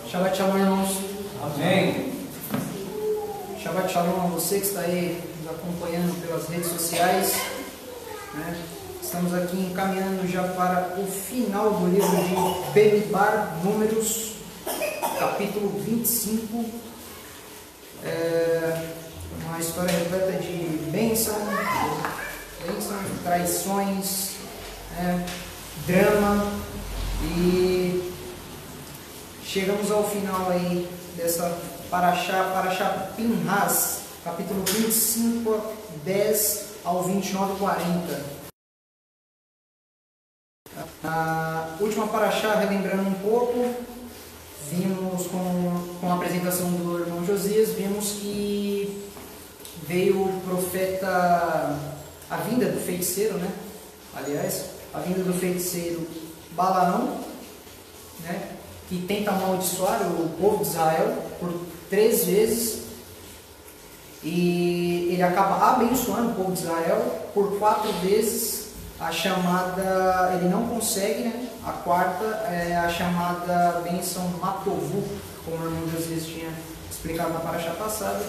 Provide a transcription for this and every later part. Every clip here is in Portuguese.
Shabbat Shalom, irmãos. Amém. Shabbat Shalom a você que está aí nos acompanhando pelas redes sociais. Estamos aqui encaminhando já para o final do livro de Bemidbar, Números, capítulo 25. Uma história repleta de bênção, traições, drama, e chegamos ao final aí dessa Parashá Pinhas, capítulo 25, 10 ao 29, 40. A última Parashá, relembrando um pouco, vimos com a apresentação do irmão Josias, vimos que veio o profeta, a vinda do feiticeiro, a vinda do feiticeiro Balaão, que tenta amaldiçoar o povo de Israel por 3 vezes, e ele acaba abençoando o povo de Israel por 4 vezes. A chamada, ele não consegue, a quarta é a chamada bênção Matovu, como o irmão Josias tinha explicado na paraxá passada,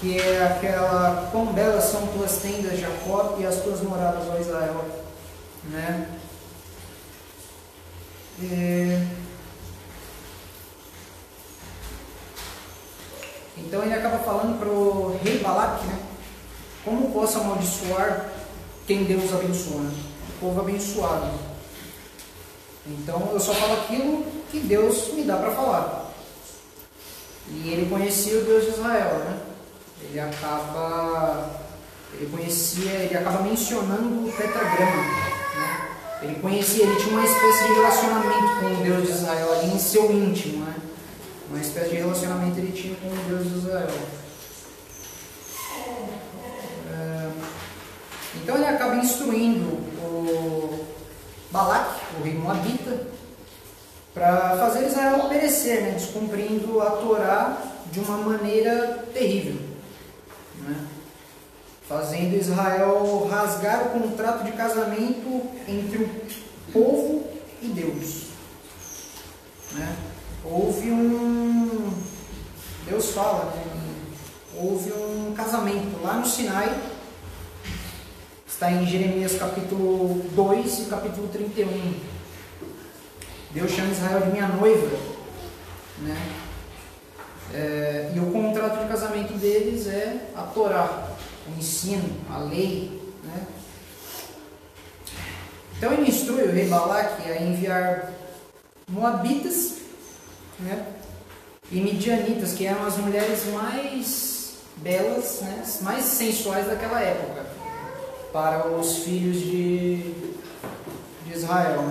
que é aquela: quão belas são tuas tendas, Jacó, e as tuas moradas, ó Israel. Então ele acaba falando para o rei Balaque, como posso amaldiçoar quem Deus abençoa, o povo abençoado. Então eu só falo aquilo que Deus me dá para falar. E ele conhecia o Deus de Israel, ele acaba mencionando o tetragrama, Ele conhecia, ele tinha uma espécie de relacionamento com o Deus de Israel ali em seu íntimo, Uma espécie de relacionamento ele tinha com o Deus de Israel. Então ele acaba instruindo o Balaque, o rei Moabita, para fazer Israel perecer, descumprindo a Torá de uma maneira terrível, fazendo Israel rasgar o contrato de casamento entre o povo e Deus. Deus fala, houve um casamento lá no Sinai. Está em Jeremias capítulo 2 e capítulo 31. Deus chama Israel de minha noiva, e o contrato de casamento deles é a Torá, o ensino, a lei, Então ele instrui o rei Balaque a enviar moabitas, e midianitas, que eram as mulheres mais belas, mais sensuais daquela época, para os filhos de Israel,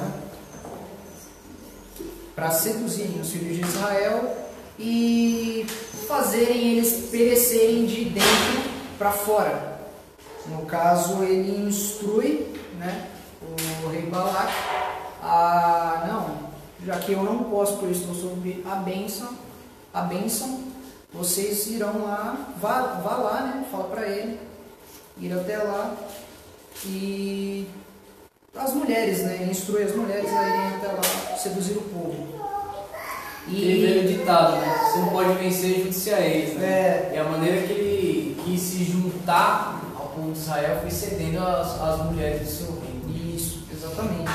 para seduzirem os filhos de Israel e fazerem eles perecerem de dentro para fora. No caso, ele instrui, o rei Balaque já que eu não posso, por isso estou sob a bênção, vocês irão lá, vá lá, fala para ele, ir até lá, e as mulheres, instrui as mulheres a irem até lá seduzir o povo. Ele veio ditado, você não pode vencer junto-se a eles, E a maneira que ele quis se juntar ao povo de Israel foi cedendo as mulheres do seu reino. Isso, exatamente.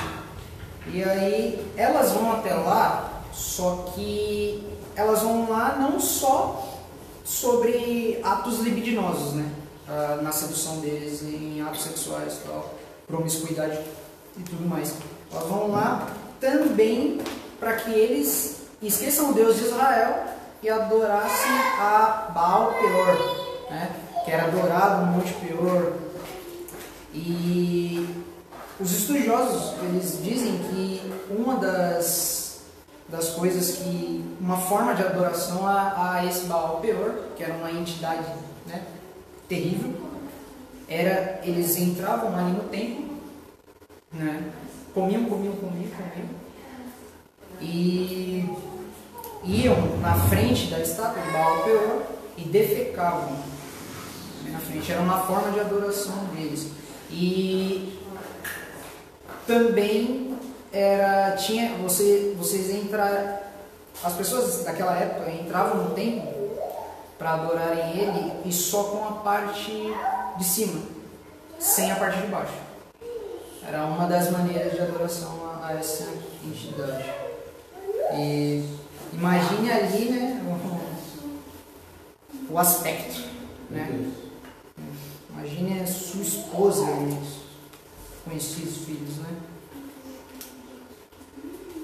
E aí elas vão até lá, só que elas vão lá não só sobre atos libidinosos, na sedução deles, em atos sexuais, promiscuidade e tudo mais. Elas vão lá também para que eles esqueçam o Deus de Israel e adorassem a Baal Peor, que era adorado no Monte Peor. E os estudiosos, eles dizem que uma das coisas uma forma de adoração a esse Baal Peor, que era uma entidade terrível, era, eles entravam ali no templo, comiam, e iam na frente da estátua de Baal Peor e defecavam na frente. Era uma forma de adoração deles. E também vocês entraram, as pessoas daquela época entravam no templo para adorarem ele e só com a parte de cima, sem a parte de baixo. Era uma das maneiras de adoração a essa entidade. E imagine ali, né, o aspecto, né? Imagine a sua esposa e conhecidos filhos, né?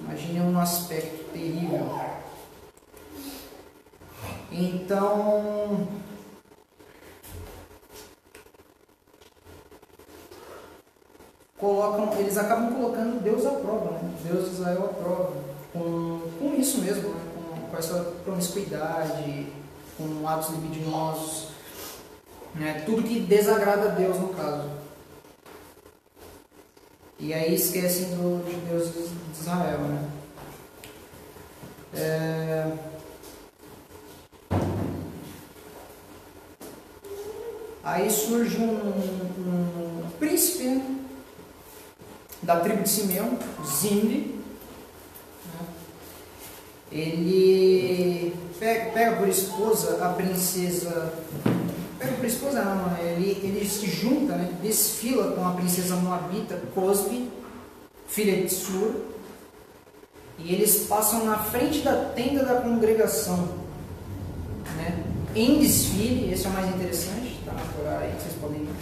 Imagine um aspecto terrível. Então, eles acabam colocando Deus à prova, né? Deus de Israel à prova, com isso mesmo, né? Com essa promiscuidade, com atos libidinosos, né? Tudo que desagrada a Deus no caso. E aí esquecem de Deus de Israel, né? Aí surge um príncipe, né, da tribo de Simeão, Zimri, né? Ele pega por esposa a princesa. Pega por esposa não, né? Ele se junta, né? Desfila com a princesa moabita Cosbi, filha de Sur, e eles passam na frente da tenda da congregação, né? Em desfile, esse é o mais interessante, está na Torá aí, vocês podem ver.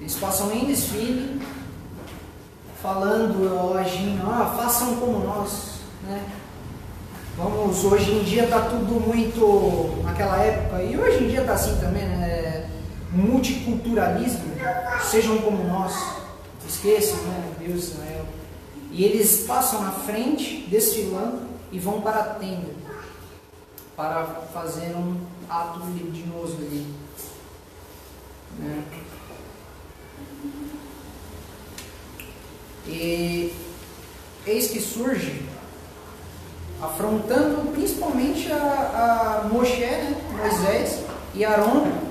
Eles passam em desfile, falando, agindo, façam como nós, né? Vamos, hoje em dia está tudo muito, naquela época, e hoje em dia está assim também, né? Multiculturalismo, sejam como nós, esqueçam, né? Deus de Israel. E eles passam na frente, desfilando, e vão para a tenda, para fazer um ato libidinoso ali, né? E eis que surge, afrontando principalmente a Moshe, né? Moisés e Arão.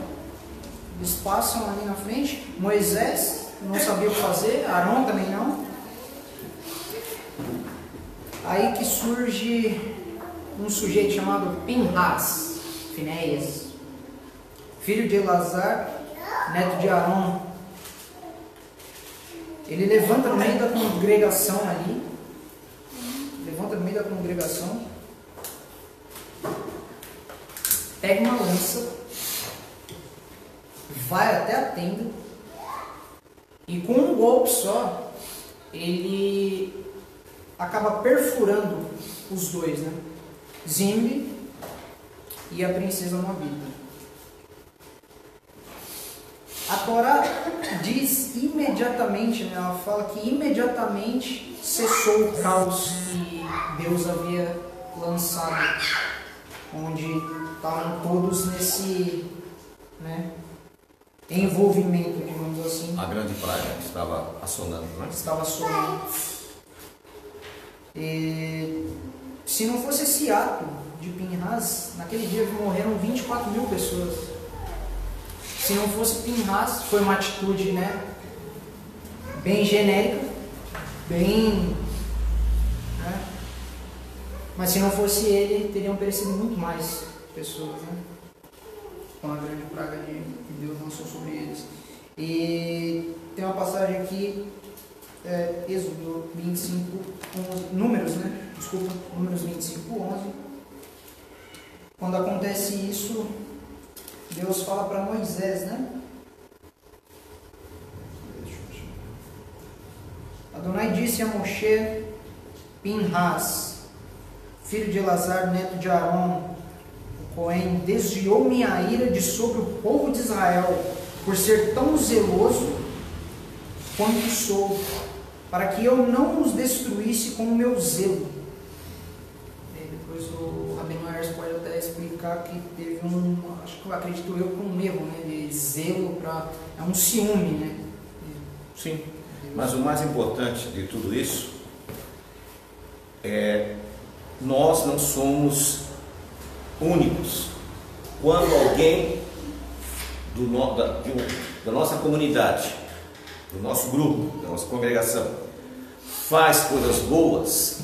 Eles passam ali na frente. Moisés não sabia o que fazer, Arão também não. Aí que surge um sujeito chamado Pinhas, Finéias, filho de Elazar, neto de Arão. Ele levanta no meio da congregação ali, pega uma lança, vai até a tenda e com um golpe só ele acaba perfurando os dois, né? Zimri e a princesa moabita. A Torá diz imediatamente, né? Ela fala que imediatamente cessou o caos que Deus havia lançado, onde estavam todos nesse, né, envolvimento, digamos assim. A grande praga estava assonando, né? Estava assonando. E se não fosse esse ato de Pinhas, naquele dia morreram 24 mil pessoas. Se não fosse Pinhas, foi uma atitude, né, bem genérica, bem, né, mas se não fosse ele, teriam perecido muito mais pessoas, né, com a grande praga que Deus lançou sobre eles. E tem uma passagem aqui, Êxodo 25, 11, Números 25, 11. Quando acontece isso, Deus fala para Moisés, né? Adonai disse a Moshe: Pinhas, filho de Elazar, neto de Arão, o Cohen, desviou minha ira de sobre o povo de Israel, por ser tão zeloso quanto sou, para que eu não os destruísse com o meu zelo. E depois o Rabino Ayers pode até explicar que teve acredito eu, com um erro, né, de zelo, é um ciúme, né? Sim, mas o mais importante de tudo isso é nós não somos únicos. Quando alguém da nossa comunidade, do nosso grupo, da nossa congregação, faz coisas boas,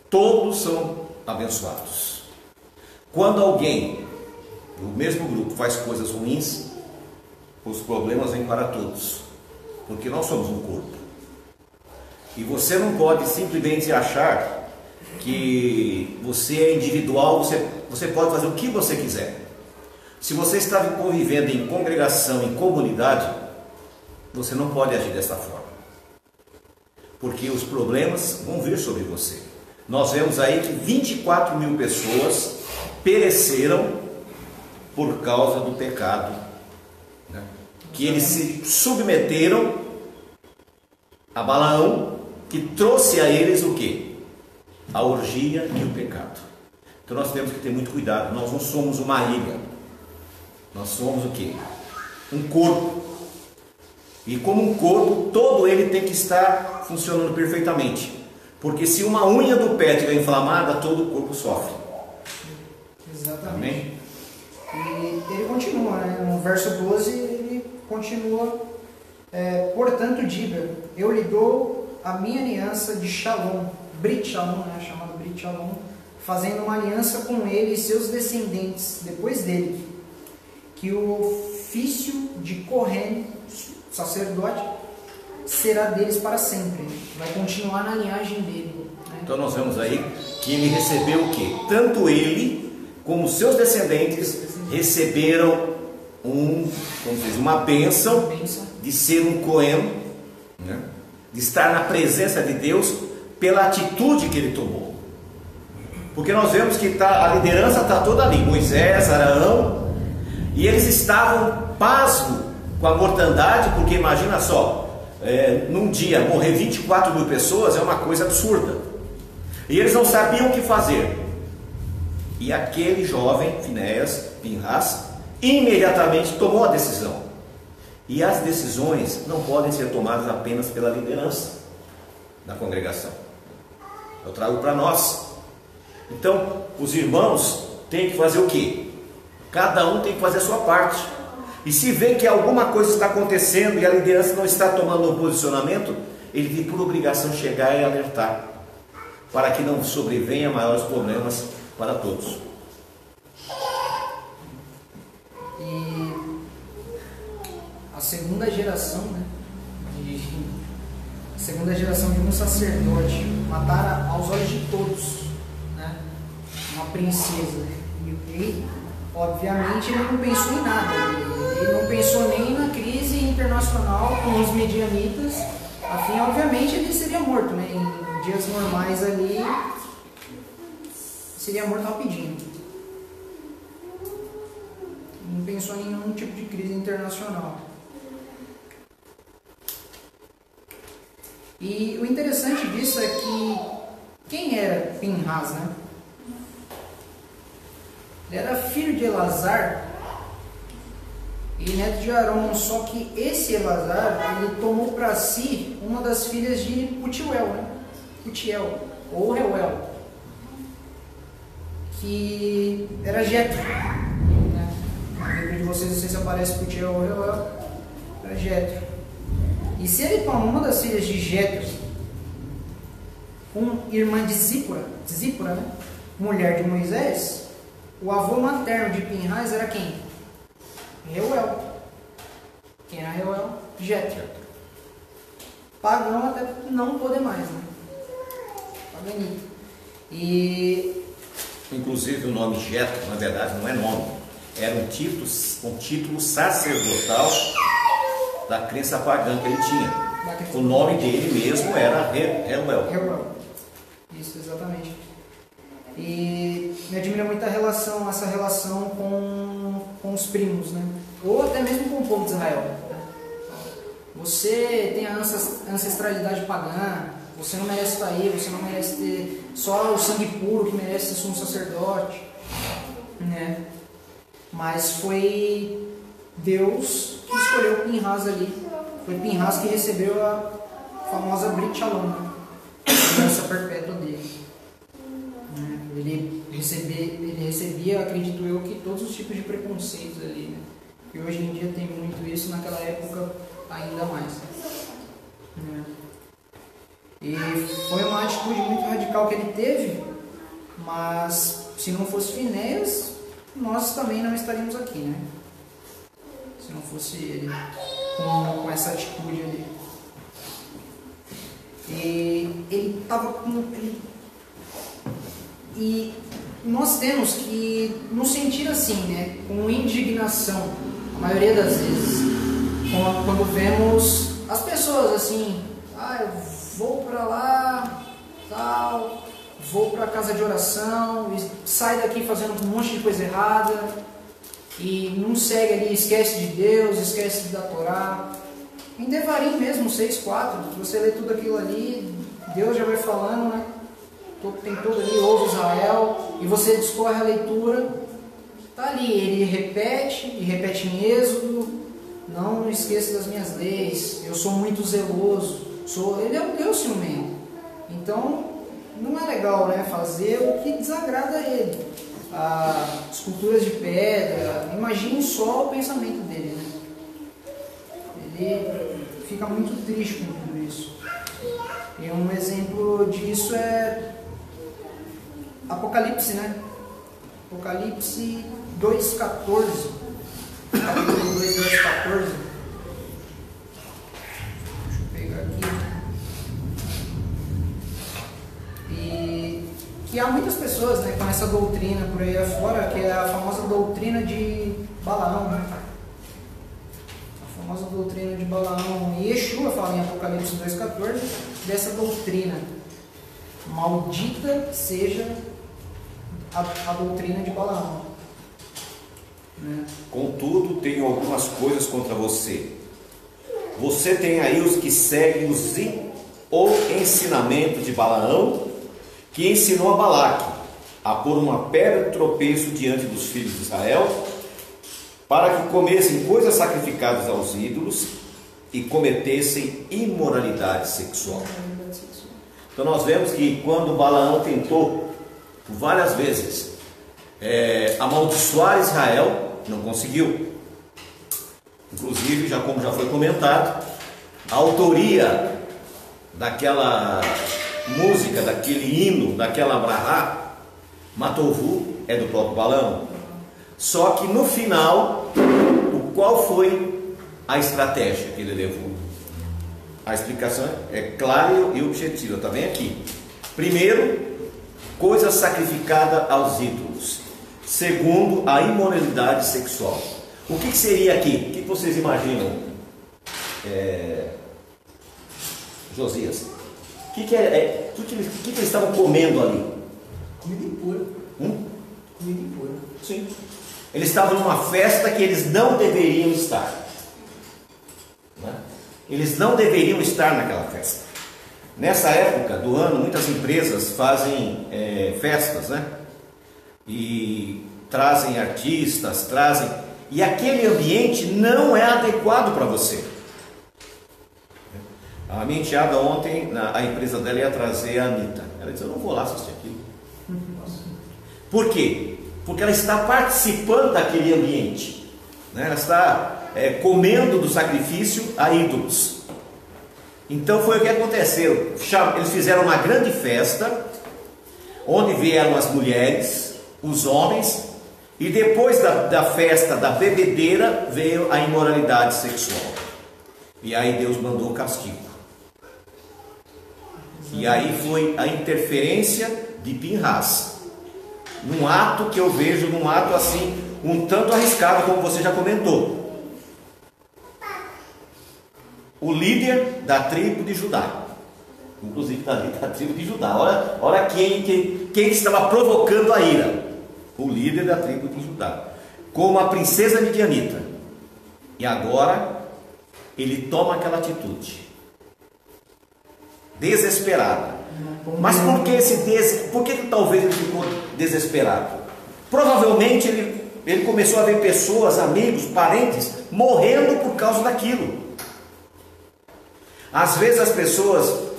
todos são abençoados. Quando alguém do mesmo grupo faz coisas ruins, os problemas vêm para todos, porque nós somos um corpo. E você não pode simplesmente achar que você é individual, você pode fazer o que você quiser. Se você está convivendo em congregação, em comunidade, você não pode agir dessa forma, porque os problemas vão vir sobre você. Nós vemos aí que 24 mil pessoas pereceram por causa do pecado, né? Que eles se submeteram a Balaão, que trouxe a eles o quê? A orgia e o pecado. Então nós temos que ter muito cuidado. Nós não somos uma ilha, nós somos o quê? Um corpo. E como um corpo, todo ele tem que estar funcionando perfeitamente, porque se uma unha do pé estiver inflamada, todo o corpo sofre. Exatamente. Amém? E ele continua, né? No verso 12 ele continua, portanto diga, eu lhe dou a minha aliança de Shalom, Brit Shalom, né? Chamado Brit Shalom, fazendo uma aliança com ele e seus descendentes depois dele, que o ofício de Cohen, sacerdote, será deles para sempre, vai continuar na linhagem dele, né? Então nós vemos aí que ele recebeu o quê? Tanto ele como seus descendentes receberam uma bênção de ser um Cohen, né? De estar na presença de Deus pela atitude que ele tomou. Porque nós vemos que a liderança está toda ali, Moisés, Arão, e eles estavam pasmos com a mortandade, porque imagina só, num dia morrer 24 mil pessoas é uma coisa absurda, e eles não sabiam o que fazer. E aquele jovem, Pinhas, imediatamente tomou a decisão. E as decisões não podem ser tomadas apenas pela liderança da congregação. Eu trago para nós. Então, os irmãos têm que fazer o quê? Cada um tem que fazer a sua parte. E se vê que alguma coisa está acontecendo e a liderança não está tomando um posicionamento, ele tem por obrigação chegar e alertar, para que não sobrevenha maiores problemas para todos. E a segunda geração, né, de um sacerdote matara aos olhos de todos, né, uma princesa. E o rei, obviamente, ele não pensou em nada. Ele não pensou nem na crise internacional com os medianitas. Afim, obviamente, ele seria morto, né, em dias normais ali. Seria morto rapidinho. Não pensou em nenhum tipo de crise internacional. E o interessante disso é que quem era Pinhas, né? Ele era filho de Elazar e neto de Arão, só que esse Elazar, ele tomou para si uma das filhas de Putiel, né? Putiel, ou Reuel, que era Jetro, né? Na Bíblia de vocês, não sei se aparece Putiel ou Reuel, era Jetro. E se ele toma uma das filhas de Jetro, irmã de Zípora, né? Mulher de Moisés, o avô materno de Pinhas era quem? Reuel. Quem era Reuel? Jetro. Pagão até não poder mais, né? Paganito. E inclusive o nome Jetro, na verdade, não é nome, era um título sacerdotal da crença pagã que ele tinha. O nome dele mesmo era Reuel. Reuel. Isso, exatamente. E me admira muito essa relação com os primos, né? Ou até mesmo com o povo de Israel, né? Você tem a ancestralidade pagã, você não merece estar aí, você não merece ter só o sangue puro que merece ser sumo sacerdote, né? Mas foi Deus que escolheu Pinhas ali. Foi Pinhas que recebeu a famosa Brit Shalom, a aliança perpétua dele. Ele recebia, acredito eu, que todos os tipos de preconceitos ali, né? E hoje em dia tem muito isso, naquela época ainda mais. Né? E foi uma atitude muito radical que ele teve, mas se não fosse Finéias, nós também não estaríamos aqui, né? Se não fosse ele com essa atitude ali. E ele estava com... E nós temos que nos sentir assim, né? Com indignação, a maioria das vezes, quando vemos as pessoas assim, eu vou para lá, tal, vou para a casa de oração, e sai daqui fazendo um monte de coisa errada, e não segue ali, esquece de Deus, esquece da Torá. Em Devarim mesmo, 6:4, você lê tudo aquilo ali, Deus já vai falando, né? Tem tudo ali, ouve Israel, e você discorre a leitura, tá ali, ele repete, e repete em Êxodo, não esqueça das minhas leis, eu sou muito zeloso, ele é um Deus ciumento. Então, não é legal, né, fazer o que desagrada a ele. Esculturas de pedra, imagine só o pensamento dele, né? Ele fica muito triste com tudo isso. E um exemplo disso é Apocalipse, né? Apocalipse 2:14. Capítulo 2, verso 14. Deixa eu pegar aqui. E que há muitas pessoas, né, com essa doutrina por aí afora, que é a famosa doutrina de Balaão, né? A famosa doutrina de Balaão. E Yeshua fala em Apocalipse 2:14 dessa doutrina. Maldita seja a doutrina de Balaão. Né? Contudo, tenho algumas coisas contra você. Você tem aí os que seguem o ensinamento de Balaão, que ensinou a Balaque a pôr uma pedra de tropeço diante dos filhos de Israel, para que comessem coisas sacrificadas aos ídolos e cometessem imoralidade sexual. Então nós vemos que quando Balaão tentou por várias vezes amaldiçoar Israel, não conseguiu. Inclusive, como já foi comentado, a autoria daquela música, daquele hino, daquela brahá, Matovu, é do próprio Balaão. Só que no final, qual foi a estratégia que ele levou? A explicação é clara e objetiva, está bem aqui. Primeiro, coisa sacrificada aos ídolos. Segundo, a imoralidade sexual. O que seria aqui? O que vocês imaginam? Josias, o que eles estavam comendo ali? Comida impura. Comida impura. Sim. Eles estavam numa festa que eles não deveriam estar. Né? Eles não deveriam estar naquela festa. Nessa época do ano, muitas empresas fazem festas, né? E trazem artistas, e aquele ambiente não é adequado para você. A minha enteada ontem, a empresa dela ia trazer a Anitta. Ela disse, eu não vou lá assistir aquilo. Por quê? Porque ela está participando daquele ambiente, né? Ela está comendo do sacrifício a ídolos. Então foi o que aconteceu. Eles fizeram uma grande festa, onde vieram as mulheres, os homens, e depois da festa, da bebedeira, veio a imoralidade sexual. E aí Deus mandou o castigo. E aí foi a interferência de Pinhas, num ato que eu vejo, num ato assim, um tanto arriscado, como você já comentou. O líder da tribo de Judá, inclusive da tribo de Judá, olha quem estava provocando a ira. O líder da tribo de Judá, como a princesa midianita. E agora ele toma aquela atitude desesperada. Mas por que talvez ele ficou desesperado? Provavelmente ele começou a ver pessoas, amigos, parentes morrendo por causa daquilo. Às vezes as pessoas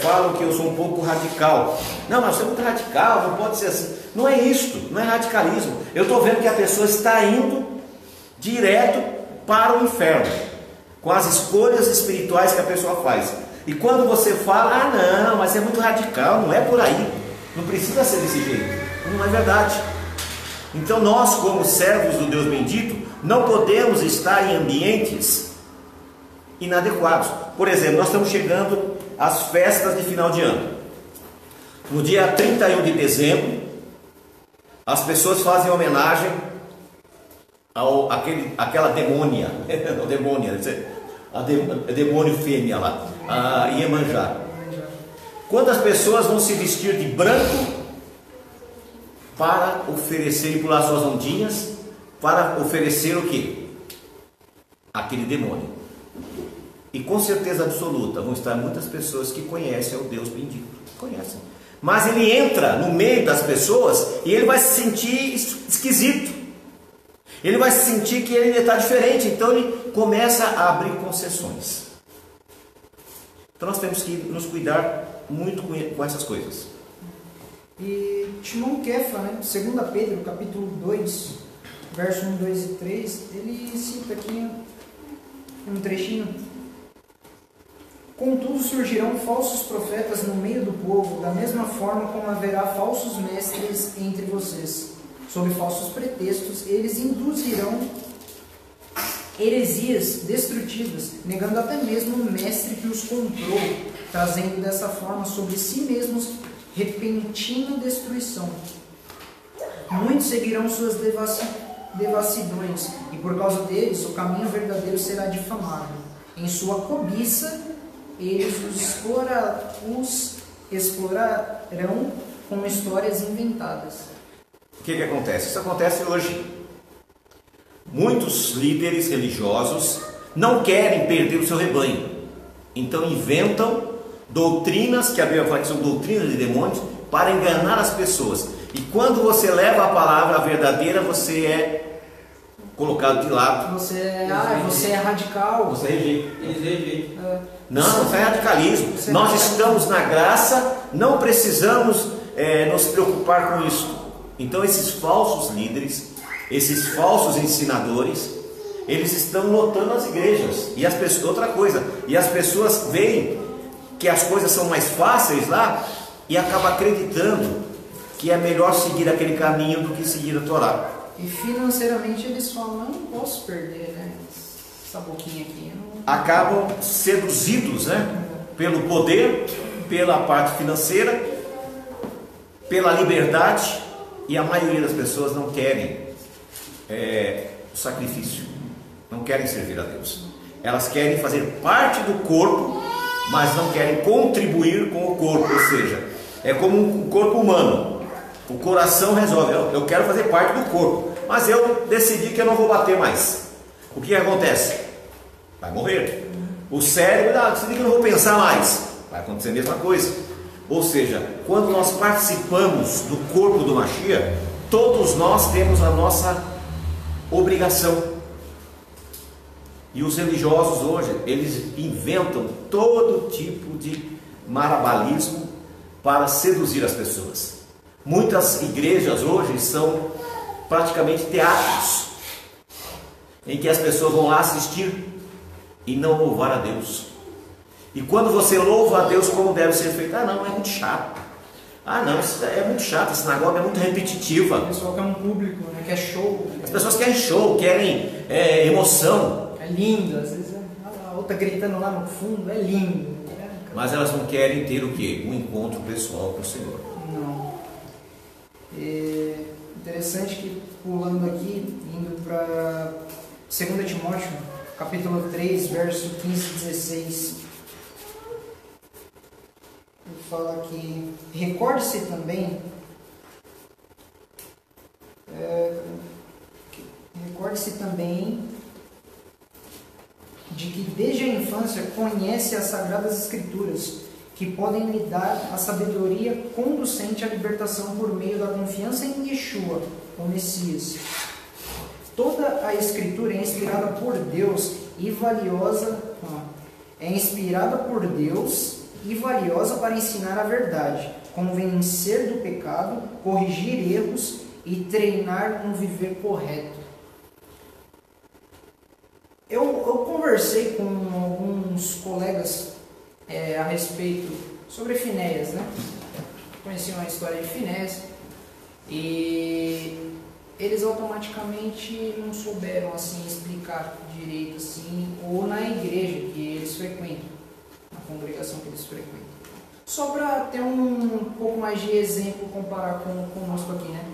falam que eu sou um pouco radical. Não, mas você é muito radical, não pode ser assim. Não é isto, não é radicalismo. Eu estou vendo que a pessoa está indo direto para o inferno, com as escolhas espirituais que a pessoa faz. E quando você fala, ah não, mas é muito radical, não é por aí, não precisa ser desse jeito, não é verdade. Então nós, como servos do Deus bendito, não podemos estar em ambientes inadequados. Por exemplo, nós estamos chegando às festas de final de ano. No dia 31 de dezembro, as pessoas fazem homenagem àquela demônia, a demônio fêmea lá, a Iemanjá. Quando as pessoas vão se vestir de branco para oferecer e pular suas ondinhas, para oferecer o quê? Aquele demônio. E com certeza absoluta vão estar muitas pessoas que conhecem o Deus bendito, conhecem. Mas ele entra no meio das pessoas e ele vai se sentir esquisito. Ele vai se sentir que ele está diferente, então ele começa a abrir concessões. Então nós temos que nos cuidar muito com essas coisas. E Shimon Kefa, né? 2 Pedro, capítulo 2, verso 1, 2 e 3, ele cita aqui um trechinho. Contudo surgirão falsos profetas no meio do povo, da mesma forma como haverá falsos mestres entre vocês. Sob falsos pretextos, eles induzirão heresias destrutivas, negando até mesmo o mestre que os comprou, trazendo dessa forma sobre si mesmos repentina destruição. Muitos seguirão suas devassidões, e por causa deles o caminho verdadeiro será difamado. Em sua cobiça, eles os explorarão com histórias inventadas. O que acontece? Isso acontece hoje. Muitos líderes religiosos não querem perder o seu rebanho, então inventam doutrinas, que a Bíblia fala que são doutrinas de demônios, para enganar as pessoas. E quando você leva a palavra verdadeira, você é colocado de lado. Você é radical. Você rejeita. Eles rejeitam. Não, isso é radicalismo. Nós estamos na graça, não precisamos nos preocupar com isso. Então esses falsos líderes, esses falsos ensinadores, eles estão lotando as igrejas. E as pessoas, outra coisa, e as pessoas veem que as coisas são mais fáceis lá e acabam acreditando que é melhor seguir aquele caminho do que seguir a Torá. E financeiramente eles falam, eu não posso perder, né? Essa boquinha aqui. Acabam seduzidos, né? Pelo poder, pela parte financeira, pela liberdade, e a maioria das pessoas não querem o sacrifício, não querem servir a Deus. Elas querem fazer parte do corpo, mas não querem contribuir com o corpo, ou seja, é como um corpo humano. O coração resolve, eu quero fazer parte do corpo, mas eu decidi que eu não vou bater mais. O que acontece? Vai morrer. O cérebro, decidi que eu não vou pensar mais. Vai acontecer a mesma coisa. Ou seja, quando nós participamos do corpo do Mashiach, todos nós temos a nossa obrigação. E os religiosos hoje, eles inventam todo tipo de marabalismo para seduzir as pessoas. Muitas igrejas hoje são praticamente teatros, em que as pessoas vão lá assistir e não louvar a Deus. E quando você louva a Deus como deve ser feito, não, é muito chato. Não, isso é muito chato, a sinagoga é muito repetitiva. O pessoal quer um público, né? Quer show. As pessoas querem show, querem emoção. É lindo, às vezes a outra gritando lá no fundo, é lindo. Mas elas não querem ter o quê? Um encontro pessoal com o Senhor. Não. É interessante que, pulando aqui, indo para 2 Timóteo, capítulo 3, verso 15 e 16. Ele fala que recorde-se também de que desde a infância conhece as Sagradas Escrituras, que podem lhe dar a sabedoria conducente à libertação por meio da confiança em Yeshua, o Messias. Toda a Escritura é inspirada por Deus e valiosa, para ensinar a verdade, convencer do pecado, corrigir erros e treinar um viver correto. Eu conversei com alguns colegas a respeito sobre Finéias, né? Conheciam a história de Finéias e eles automaticamente não souberam assim explicar direito assim, ou na igreja que eles frequentam, na congregação que eles frequentam. Só para ter um pouco mais de exemplo, comparar conosco aqui, né?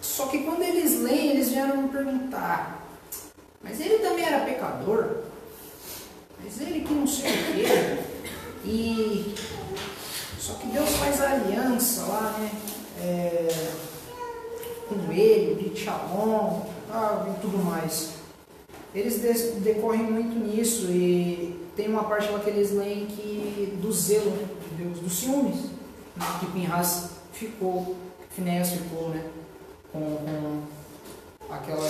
Só que quando eles leem, eles vieram me perguntar, mas ele também era pecador? Mas ele que não sei o quê? Só que Deus faz a aliança lá, né? Com ele, de Shalom, e tudo mais. Eles decorrem muito nisso e tem uma parte lá que eles leem do zelo de Deus, dos ciúmes, né? Que Pinhas ficou, Finéias ficou, né? Com aquela,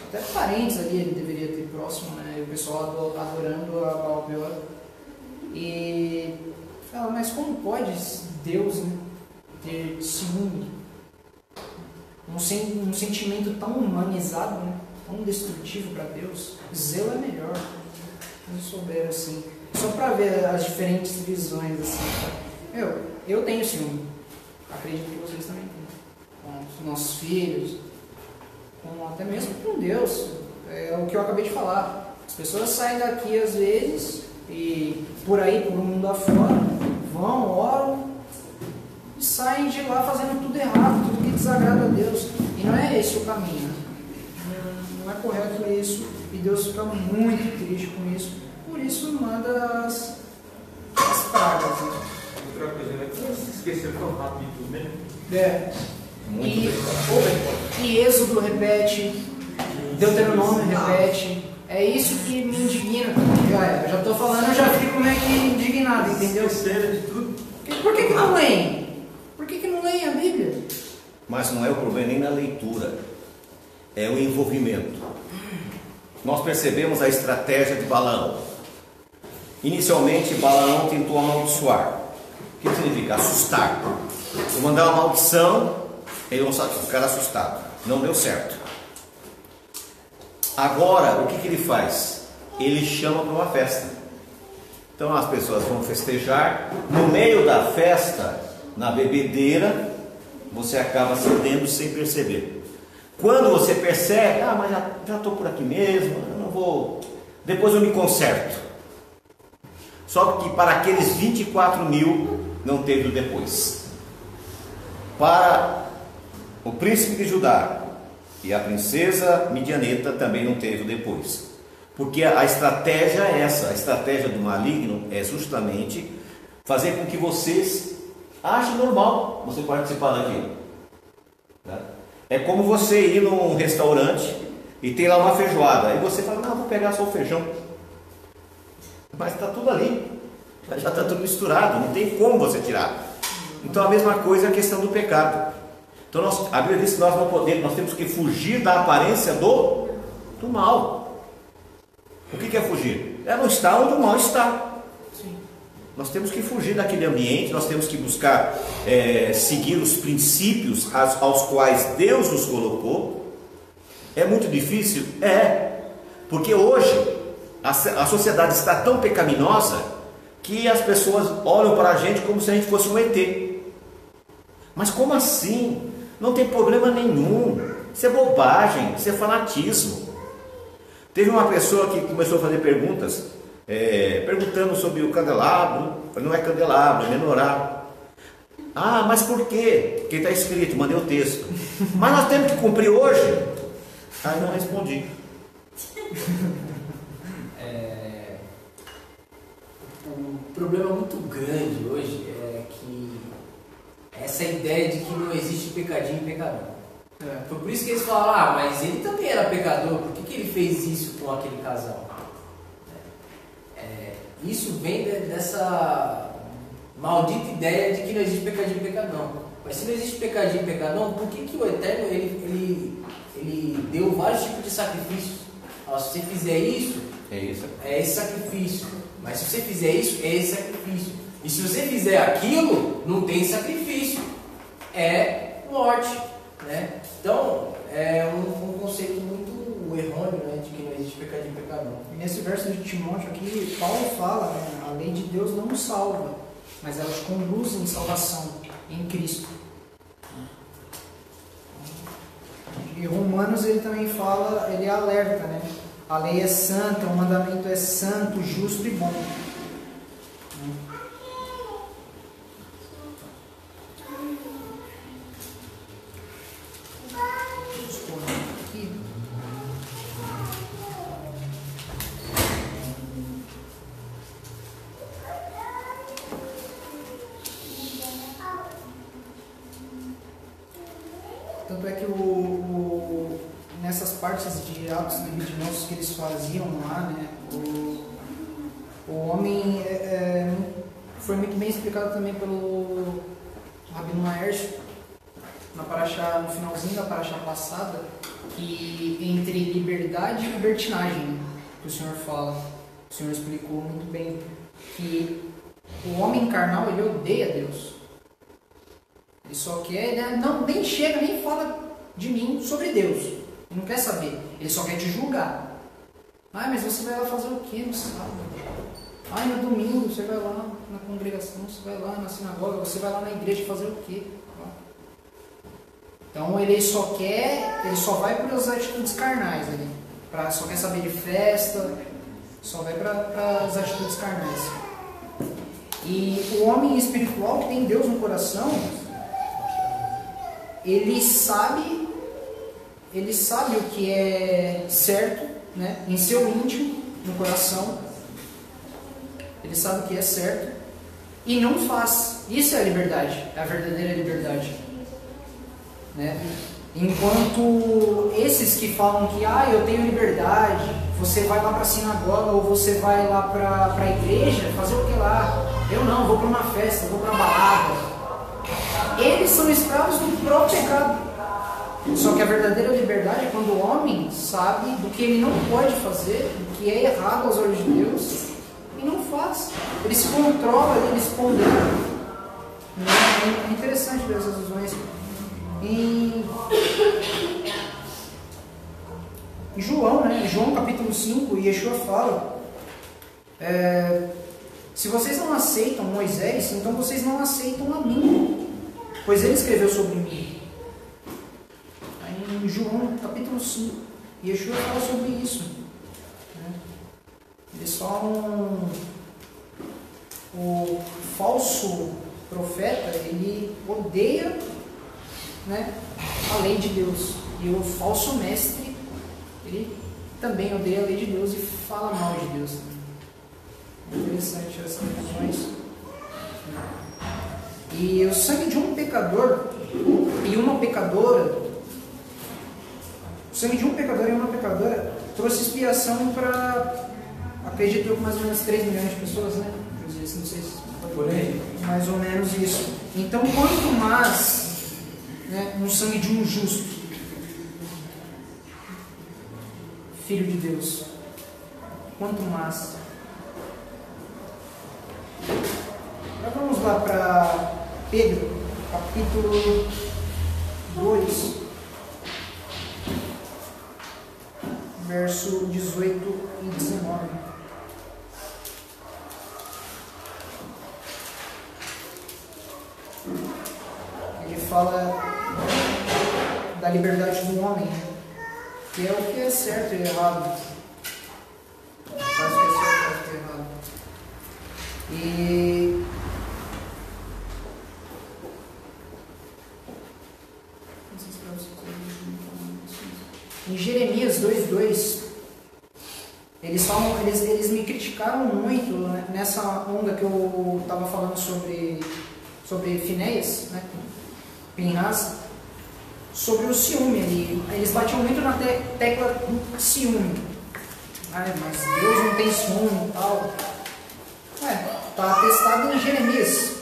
até parentes ali ele deveria ter próximo, né? E o pessoal adorando a Baal-peor. E fala, mas como pode Deus, né, ter ciúme? Um sentimento tão humanizado, né? Tão destrutivo para Deus. Zelo é melhor. Não souberam assim. Só para ver as diferentes visões assim. Eu tenho ciúme. Acredito que vocês também têm. Com os nossos filhos, até mesmo com Deus. É o que eu acabei de falar. As pessoas saem daqui às vezes e por aí, por um mundo afora, vão, oram e saem de lá fazendo tudo errado, tudo que desagrada a Deus. E não é esse o caminho. Não é correto isso. E Deus fica muito triste com isso. Por isso manda as pragas. Né? Outra coisa, né? Você esqueceu tão rápido tudo, né? E Êxodo repete, Deuteronômio repete. É isso que me indigna. Eu já estou falando, eu já fico meio que indignado, entendeu? Esqueceram de tudo. Por que não leem? Por que não leem a Bíblia? Mas não é o problema nem na leitura, é o envolvimento. Nós percebemos a estratégia de Balaão. Inicialmente, Balaão tentou amaldiçoar. O que significa? Assustar. Vou mandar uma maldição, ele não sabe, ficar assustado. Não deu certo. Agora, o que ele faz? Ele chama para uma festa. Então as pessoas vão festejar. No meio da festa, na bebedeira, você acaba cedendo sem perceber. Quando você percebe, mas já estou por aqui mesmo, eu não vou, depois eu me conserto. Só que para aqueles 24 mil não teve o depois. Para o príncipe de Judá e a princesa midianita também não teve o depois. Porque a estratégia é essa, a estratégia do maligno é justamente fazer com que vocês achem normal você participar daquilo. Tá? É como você ir num restaurante e tem lá uma feijoada. Aí você fala, não, vou pegar só o feijão. Mas está tudo ali. Já está tudo misturado, não tem como você tirar. Então a mesma coisa é a questão do pecado. Então a Bíblia diz que nós não podemos, nós temos que fugir da aparência do mal. O que é fugir? É não estar onde o mal está. Sim. Nós temos que fugir daquele ambiente, nós temos que buscar seguir os princípios aos quais Deus nos colocou. É muito difícil? Porque hoje a sociedade está tão pecaminosa que as pessoas olham para a gente como se a gente fosse um ET. Mas como assim? Não tem problema nenhum. Isso é bobagem, isso é fanatismo. Teve uma pessoa que começou a fazer perguntas, perguntando sobre o candelabro. Não é candelabro, é menorá. Mas por quê? Porque está escrito, mandei o texto. Mas nós temos que cumprir hoje? Aí não respondi. Um problema muito grande hoje é que essa ideia de que não existe pecadinho e pecador. Foi por isso que eles falaram, mas ele também era pecador, por que ele fez isso com aquele casal? Isso vem dessa maldita ideia de que não existe pecadinho e pecadão. Mas se não existe pecadinho e pecadão, por que o Eterno ele deu vários tipos de sacrifícios? Se você fizer isso, é esse sacrifício. Mas se você fizer isso, é esse sacrifício. E se você fizer aquilo, não tem sacrifício. É morte. Né? Então, é um conceito muito princípio errôneo, né, de que não existe pecadinho e pecador. E nesse verso de Timóteo aqui, Paulo fala, né, a lei de Deus não nos salva, mas ela te conduz em salvação, em Cristo. E Romanos ele também fala, ele alerta, né? A lei é santa, o mandamento é santo, justo e bom. Tanto é que nessas partes de atos libidinosos que eles faziam lá, né, o homem foi muito bem explicado também pelo Rabino Laércio no finalzinho da paraxá passada, que entre liberdade e libertinagem, né, que o Senhor fala, o Senhor explicou muito bem que o homem carnal ele odeia Deus. Ele só quer, né? Nem chega, nem fala de mim sobre Deus. Ele não quer saber. Ele só quer te julgar. Ah, mas você vai lá fazer o quê no sábado? Ah, no domingo você vai lá na congregação, você vai lá na sinagoga, você vai lá na igreja fazer o quê? Então ele só vai para as atitudes carnais. Só quer saber de festa, só vai para as atitudes carnais. E o homem espiritual que tem Deus no coração, ele sabe o que é certo, né? Em seu íntimo, no coração. Ele sabe o que é certo e não faz. Isso é a liberdade, é a verdadeira liberdade, né? Enquanto esses que falam que eu tenho liberdade, você vai lá para a sinagoga ou você vai lá para a igreja fazer o que lá? Eu não, vou para uma festa, vou para uma balada. Eles são escravos do próprio pecado. Só que a verdadeira liberdade é quando o homem sabe do que ele não pode fazer, do que é errado aos olhos de Deus, e não faz. Ele se controla, ele se pondera. É interessante ver essas visões. Em João, né? João capítulo 5, Yeshua fala: se vocês não aceitam Moisés, então vocês não aceitam a mim, pois ele escreveu sobre mim. Aí em João capítulo 5, Yeshua fala sobre isso, né? Eles falam, o falso profeta, ele odeia, né, a lei de Deus, e o falso mestre, ele também odeia a lei de Deus e fala mal de Deus. É interessante essas questões. E o sangue de um pecador e uma pecadora, o sangue de um pecador e uma pecadora trouxe expiação para, acredito eu, mais ou menos 3 milhões de pessoas, né? Não sei se por aí, mais ou menos isso. Então, quanto mais, né, no sangue de um justo, filho de Deus, quanto mais. Agora vamos lá para Pedro, capítulo 2, verso 18 e 19. Ele fala da liberdade do homem, que é o que é certo e errado. Faz o que é certo e faz o que é errado. E em Jeremias 2:2, eles me criticaram muito, né, nessa onda que eu estava falando sobre Finéias, né, Pinhas, sobre o ciúme. Eles batiam muito na tecla do ciúme. Mas Deus não tem ciúme e tal. Está atestado em Jeremias.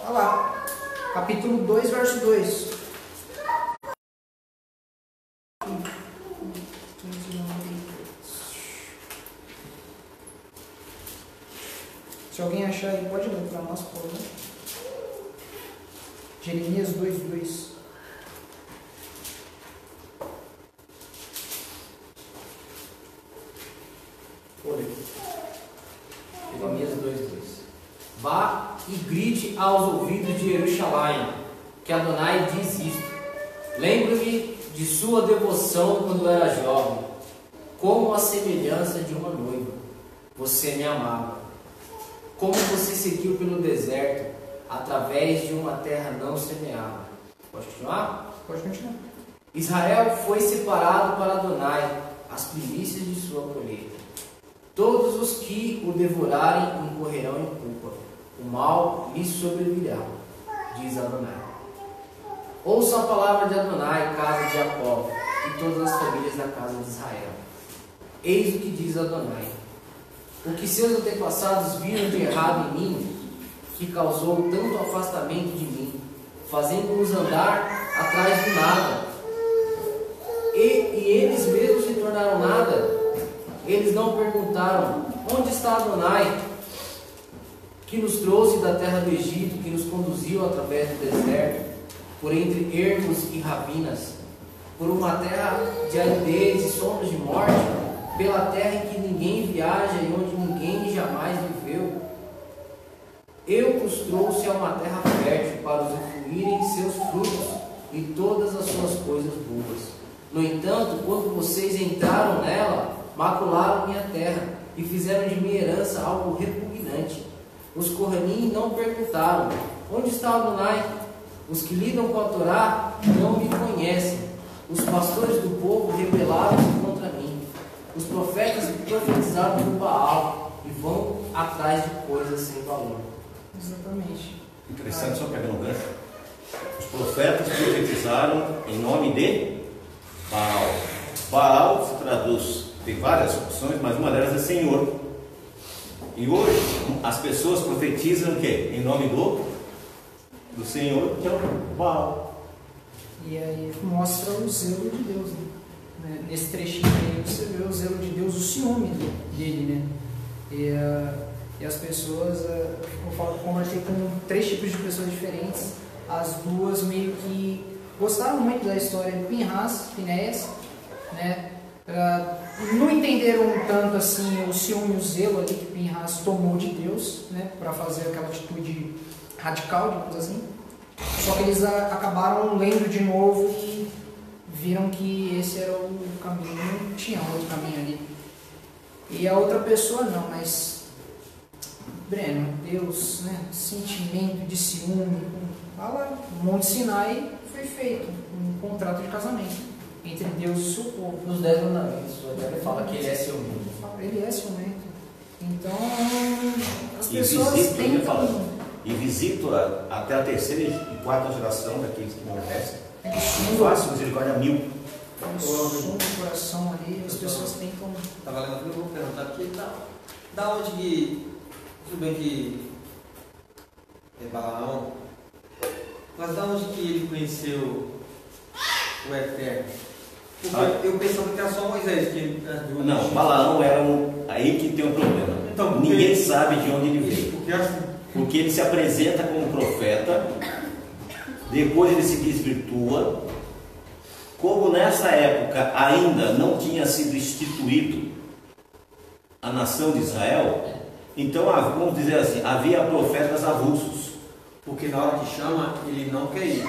Olha lá, capítulo 2, verso 2. Se alguém achar, ele pode ler para nós, por favor. Jeremias 2:2. ouvidos de Jerusalém, que Adonai diz isto: lembro-me de sua devoção quando era jovem, como a semelhança de uma noiva. Você me amava. Como você seguiu pelo deserto, através de uma terra não semeada. Pode continuar? Pode continuar. Israel foi separado para Adonai, as primícias de sua colheita. Todos os que o devorarem incorrerão em culpa. O mal lhe sobrevirá, diz Adonai. Ouça a palavra de Adonai, casa de Jacó, e todas as famílias da casa de Israel. Eis o que diz Adonai: o que seus antepassados viram de errado em mim, que causou tanto afastamento de mim, fazendo-os andar atrás do nada, e eles mesmos se tornaram nada. Eles não perguntaram: onde está Adonai, que nos trouxe da terra do Egito, que nos conduziu através do deserto, por entre ermos e ravinas, por uma terra de aridez e sombras de morte, pela terra em que ninguém viaja e onde ninguém jamais viveu. Eu os trouxe a uma terra fértil para usufruírem seus frutos e todas as suas coisas boas. No entanto, quando vocês entraram nela, macularam minha terra e fizeram de minha herança algo repugnante. Os Kohanim não perguntaram: onde está Adonai? Os que lidam com a Torá não me conhecem. Os pastores do povo rebelaram-se contra mim. Os profetas profetizaram do Baal e vão atrás de coisas sem valor. Exatamente. Interessante, só pegando o gancho. Os profetas profetizaram em nome de Baal. Baal se traduz, tem várias opções, mas uma delas é Senhor. E hoje as pessoas profetizam o quê? Em nome do Senhor, que é o Baal. E aí mostra o zelo de Deus, né? Nesse trechinho aí você vê o zelo de Deus, o ciúme dele, né? E as pessoas, eu conversei com 3 tipos de pessoas diferentes. As duas meio que gostaram muito da história de Finéias, né? Não entenderam tanto assim o ciúme e o zelo ali que Pinhas tomou de Deus, né? Para fazer aquela atitude radical, digamos assim. Só que eles acabaram lendo de novo e viram que esse era o caminho, não tinha outro caminho ali. E a outra pessoa não, mas Breno, Deus, né, sentimento de ciúme, fala, Monte Sinai foi feito um contrato de casamento entre Deus e o seu povo. Nos 10 mandamentos, ele fala que ele é ciumento. Ele é ciumento. Então, as pessoas tentam... E visito até a 3ª e 4ª geração daqueles que não merecem. Faço misericórdia a 1000. O som do coração ali, as pessoas tentam... Estava lendo, eu vou perguntar aqui, da onde que... Tudo bem que é Balaão, mas da onde que ele conheceu o Eterno? Porque eu pensava que era só Moisés que... Não, Balaão era aí que tem um problema. Então, ninguém sabe de onde ele veio. Porque ele se apresenta como profeta, depois ele se desvirtua. Como nessa época ainda não tinha sido instituído a nação de Israel, então, vamos dizer assim, havia profetas avulsos. Porque na hora que chama, ele não quer ir.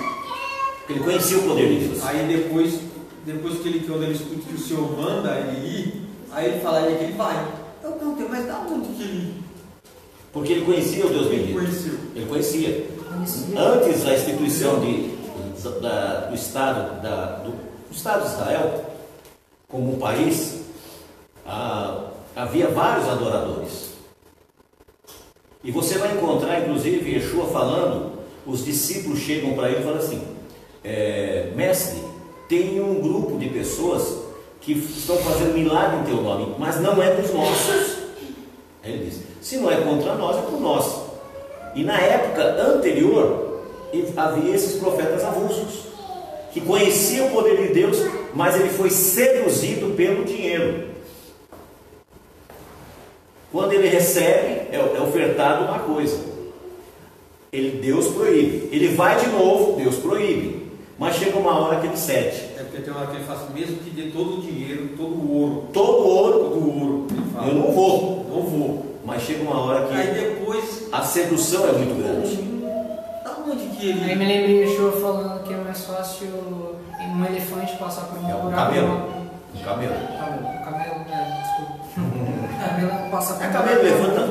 Porque ele conhecia o poder de Deus. Aí depois que quando ele escuta que o Senhor manda ele ir, aí ele fala que ele vai. Eu perguntei, mas da onde que ele... Porque ele conhecia o Deus bendito. Ele conhecia. Antes da instituição do Estado de Israel, como um país, havia vários adoradores. E você vai encontrar, inclusive, Yeshua falando, os discípulos chegam para ele e falam assim, mestre, tem um grupo de pessoas que estão fazendo milagre em teu nome, mas não é dos nossos. Aí ele diz, se não é contra nós, é por nós. E na época anterior, havia esses profetas avulsos, que conheciam o poder de Deus, mas ele foi seduzido pelo dinheiro. Quando ele recebe, é ofertado uma coisa. Deus proíbe. Ele vai de novo, Deus proíbe. Mas chega uma hora que ele cede. É porque tem uma hora que ele fala, mesmo que dê todo o dinheiro, todo o ouro. Todo ouro, ele fala, eu não vou. Mas chega uma hora que aí depois a sedução é muito grande. Da que ele. Aí me lembrei de João falando que é mais fácil um elefante passar por um buraco. Um camelo. O camelo, desculpa. O camelo passa por um Camelo levanta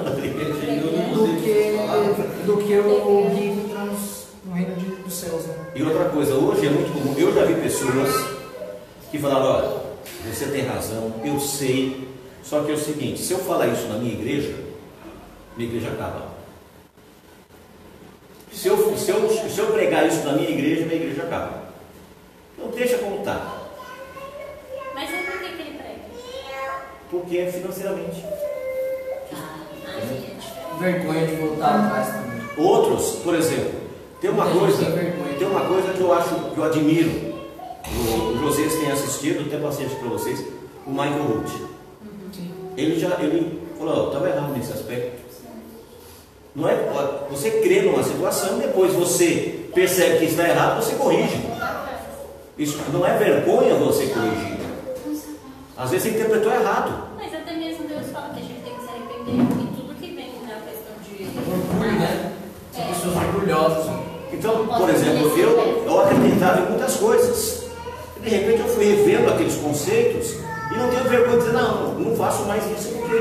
do que o rico entrar no reino dos céus, né? E outra coisa, hoje é muito comum, eu já vi pessoas que falaram, olha, você tem razão, eu sei, só que é o seguinte, se eu falar isso na minha igreja acaba. Se eu pregar isso na minha igreja acaba. Então deixa como está. Mas é por que ele prega? Porque é financeiramente. Vergonha de voltar atrás também. Outros, por exemplo, tem uma coisa que eu admiro. O José tem assistido, até passei para vocês, o Michael Root. Ele falou, estava errado nesse aspecto. Não é, você crê numa situação, depois você percebe que está errado, você corrige. Isso não é vergonha você corrigir. Às vezes você interpretou errado. Mas até mesmo Deus fala que a gente tem que se arrepender de tudo que vem na questão de orgulho, né? São pessoas orgulhosas. Então, por exemplo, eu acreditava em muitas coisas. De repente eu fui revendo aqueles conceitos e não tenho vergonha de dizer, não faço mais isso porque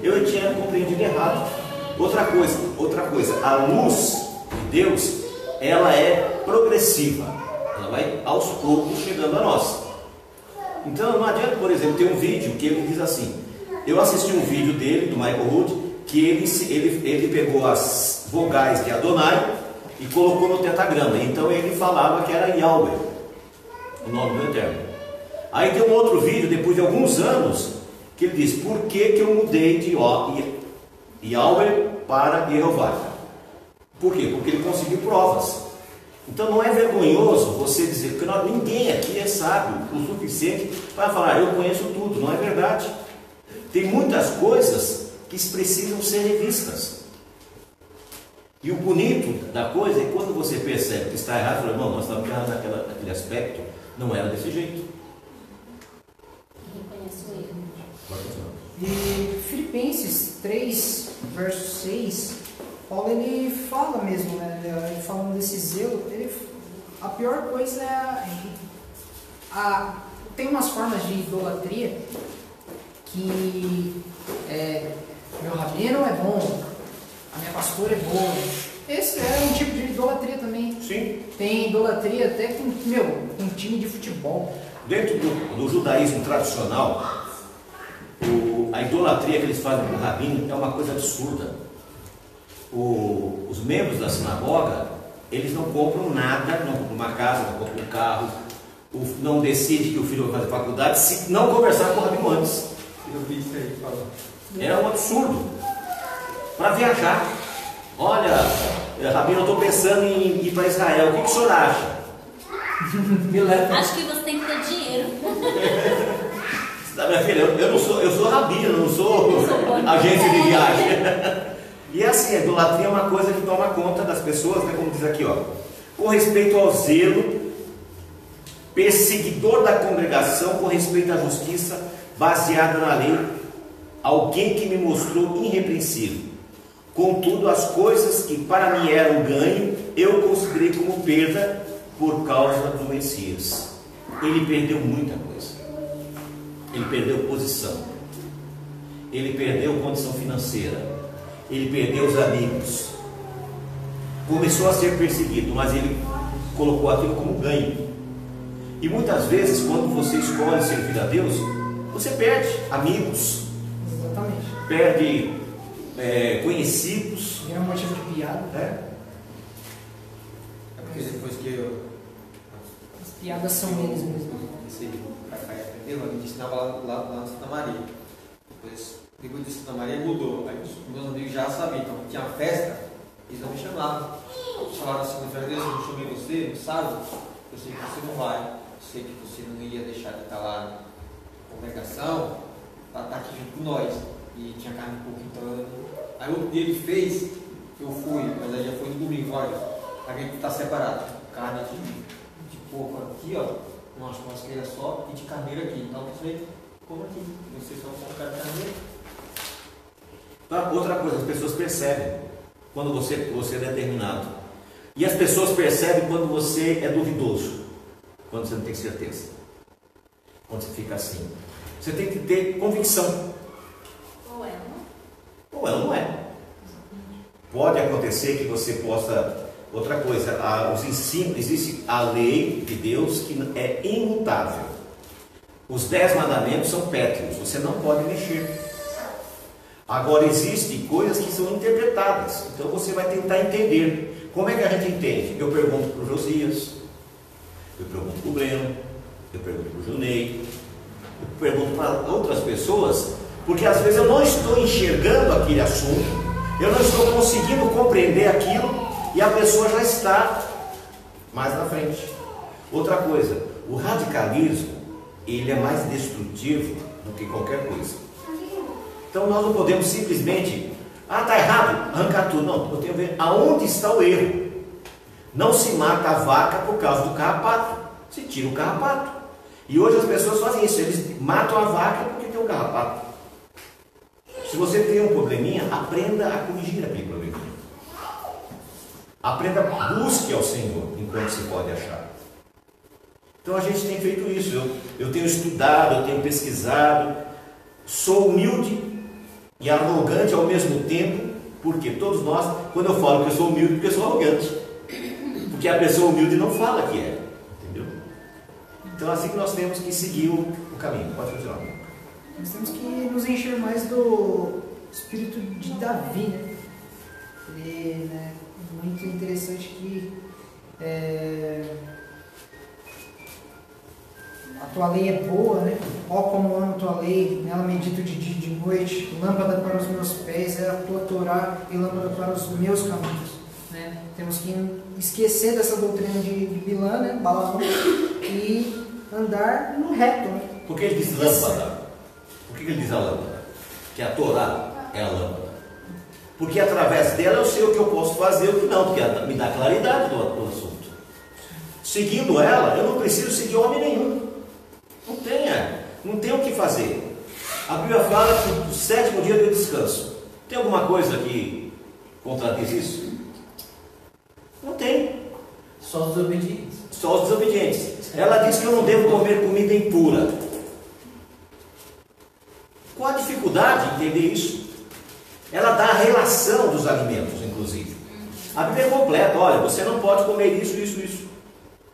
eu tinha compreendido errado. Outra coisa, a luz de Deus, ela é progressiva. Ela vai aos poucos chegando a nós. Então não adianta, por exemplo, ter um vídeo que ele diz assim, eu assisti um vídeo dele, do Michael Root, que ele pegou as vogais de Adonai e colocou no tetagrama. Então ele falava que era Yahweh, o nome do Eterno. Aí tem um outro vídeo, depois de alguns anos, que ele diz, por que eu mudei de Yahweh para Jeová? Por quê? Porque ele conseguiu provas. Então não é vergonhoso você dizer que ninguém aqui é sábio o suficiente para falar, eu conheço tudo. Não é verdade. Tem muitas coisas que precisam ser revistas. E o bonito da coisa é quando você percebe que está errado, fala, irmão, nós estamos errados naquele aspecto, não era desse jeito. reconheço o erro. E Filipenses 3, verso 6, Paulo ele fala mesmo, né? Ele falando desse zelo, a pior coisa é tem umas formas de idolatria que meu rabino é bom, a minha pastora é boa. Esse é um tipo de idolatria também. Sim. Tem idolatria até com um time de futebol. Dentro do judaísmo tradicional, a idolatria que eles fazem com o rabino é uma coisa absurda. Os membros da sinagoga, eles não compram nada, não compram uma casa, não compram um carro, não decidem que o filho vai fazer faculdade se não conversar com o rabino antes. Eu vi isso aí, falando. É um absurdo. Para viajar, olha, rabino, eu estou pensando em ir para Israel, o que o senhor acha? Me leva. Acho que você tem que ter dinheiro. Minha filha, eu sou rabino, não sou agência de viagem. E assim, a idolatria é uma coisa que toma conta das pessoas, né? Como diz aqui, ó, com respeito ao zelo, perseguidor da congregação, com respeito à justiça, baseada na lei, alguém que me mostrou irrepreensível. Contudo, as coisas que para mim eram ganho, eu considerei como perda por causa do Messias. Ele perdeu muita coisa. Ele perdeu posição. Ele perdeu condição financeira. Ele perdeu os amigos. Começou a ser perseguido, mas ele colocou aquilo como ganho. E muitas vezes, quando você escolhe servir a Deus, você perde amigos. Exatamente. Perde conhecidos. Vira um motivo de piada. É porque depois que eu As piadas são eles mesmo. comecei a aprender, a gente ensinava lá na Santa Maria. Depois de Santa Maria mudou. Aí os meus amigos já sabiam. Então tinha uma festa, eles não me chamavam. Eles falaram assim, Deus, eu não chamei você, não sabe? Eu sei que você não vai. Eu sei que você não ia deixar de estar lá na congregação para estar aqui junto com nós. E tinha carne pouco, então aí outro dia ele fez, eu fui, mas aí já foi no domingo, olha, a gente está separado, carne de porco aqui, ó, uma churrasqueira só, e de carneiro aqui, então você come aqui, vocês só vão ficar de carneiro. Outra coisa, as pessoas percebem quando você é determinado. E as pessoas percebem quando você é duvidoso, quando você não tem certeza, quando você fica assim. Você tem que ter convicção. Ou ela. Ou ela não é. Pode acontecer que você possa... Outra coisa, os ensinos, existe a lei de Deus que é imutável. Os 10 mandamentos são pétreos, você não pode mexer. Agora, existem coisas que são interpretadas, então você vai tentar entender. Como é que a gente entende? Eu pergunto para o Josias, eu pergunto para o Breno, eu pergunto para o Junei, eu pergunto para outras pessoas, porque às vezes eu não estou enxergando aquele assunto, eu não estou conseguindo compreender aquilo, e a pessoa já está mais na frente. Outra coisa, o radicalismo, ele é mais destrutivo do que qualquer coisa. Então nós não podemos simplesmente, está errado, arrancar tudo. Não, eu tenho que ver aonde está o erro. Não se mata a vaca por causa do carrapato, se tira o carrapato. E hoje as pessoas fazem isso, eles matam a vaca porque tem um carrapato. Se você tem um probleminha, aprenda a corrigir aquele probleminha. Aprenda, busque ao Senhor enquanto se pode achar. Então a gente tem feito isso. Eu tenho estudado, eu tenho pesquisado, sou humilde e arrogante ao mesmo tempo, porque todos nós, quando eu falo que eu sou humilde, porque eu sou arrogante. Porque a pessoa humilde não fala que é. Entendeu? Então é assim que nós temos que seguir o caminho. Pode continuar. Nós temos que nos encher mais do espírito de Davi, né? E, né, muito interessante que a tua lei é boa, né? Ó como amo a tua lei, nela medito de dia e de noite, lâmpada para os meus pés, é a tua Torá e lâmpada para os meus caminhos, né? Temos que esquecer dessa doutrina de Bilã, né? Balaão, e andar no reto, né? Por que ele diz lâmpada? Por que ele diz a lâmpada? Que a Torá é a lâmpada. Porque através dela eu sei o que eu posso fazer e o que não, porque ela me dá claridade do assunto. Seguindo ela, eu não preciso seguir homem nenhum. Não tem o que fazer. A Bíblia fala que o 7º dia é de descanso. Tem alguma coisa que contradiz isso? Não tem. Só os desobedientes. Só os desobedientes. Ela diz que eu não devo comer comida impura. Qual a dificuldade de entender isso? Ela dá a relação dos alimentos, inclusive. A Bíblia é completa. Olha, você não pode comer isso, isso, isso.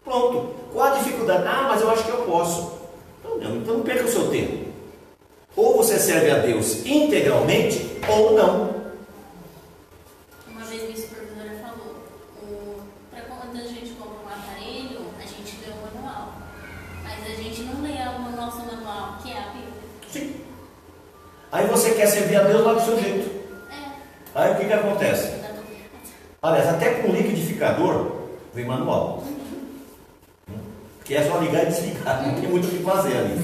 Pronto. Qual a dificuldade? Mas eu acho que eu posso. Então não perca o seu tempo. Ou você serve a Deus integralmente, ou não. Uma vez minha supervisora falou, para quando a gente compra um aparelho, a gente lê o manual. Mas a gente não lê o nosso manual, que é a Bíblia. Sim. Aí você quer servir a Deus lá do seu jeito. Aí o que acontece? Aliás, até com o liquidificador vem manual. Porque é só ligar e desligar, não tem muito o que fazer ali.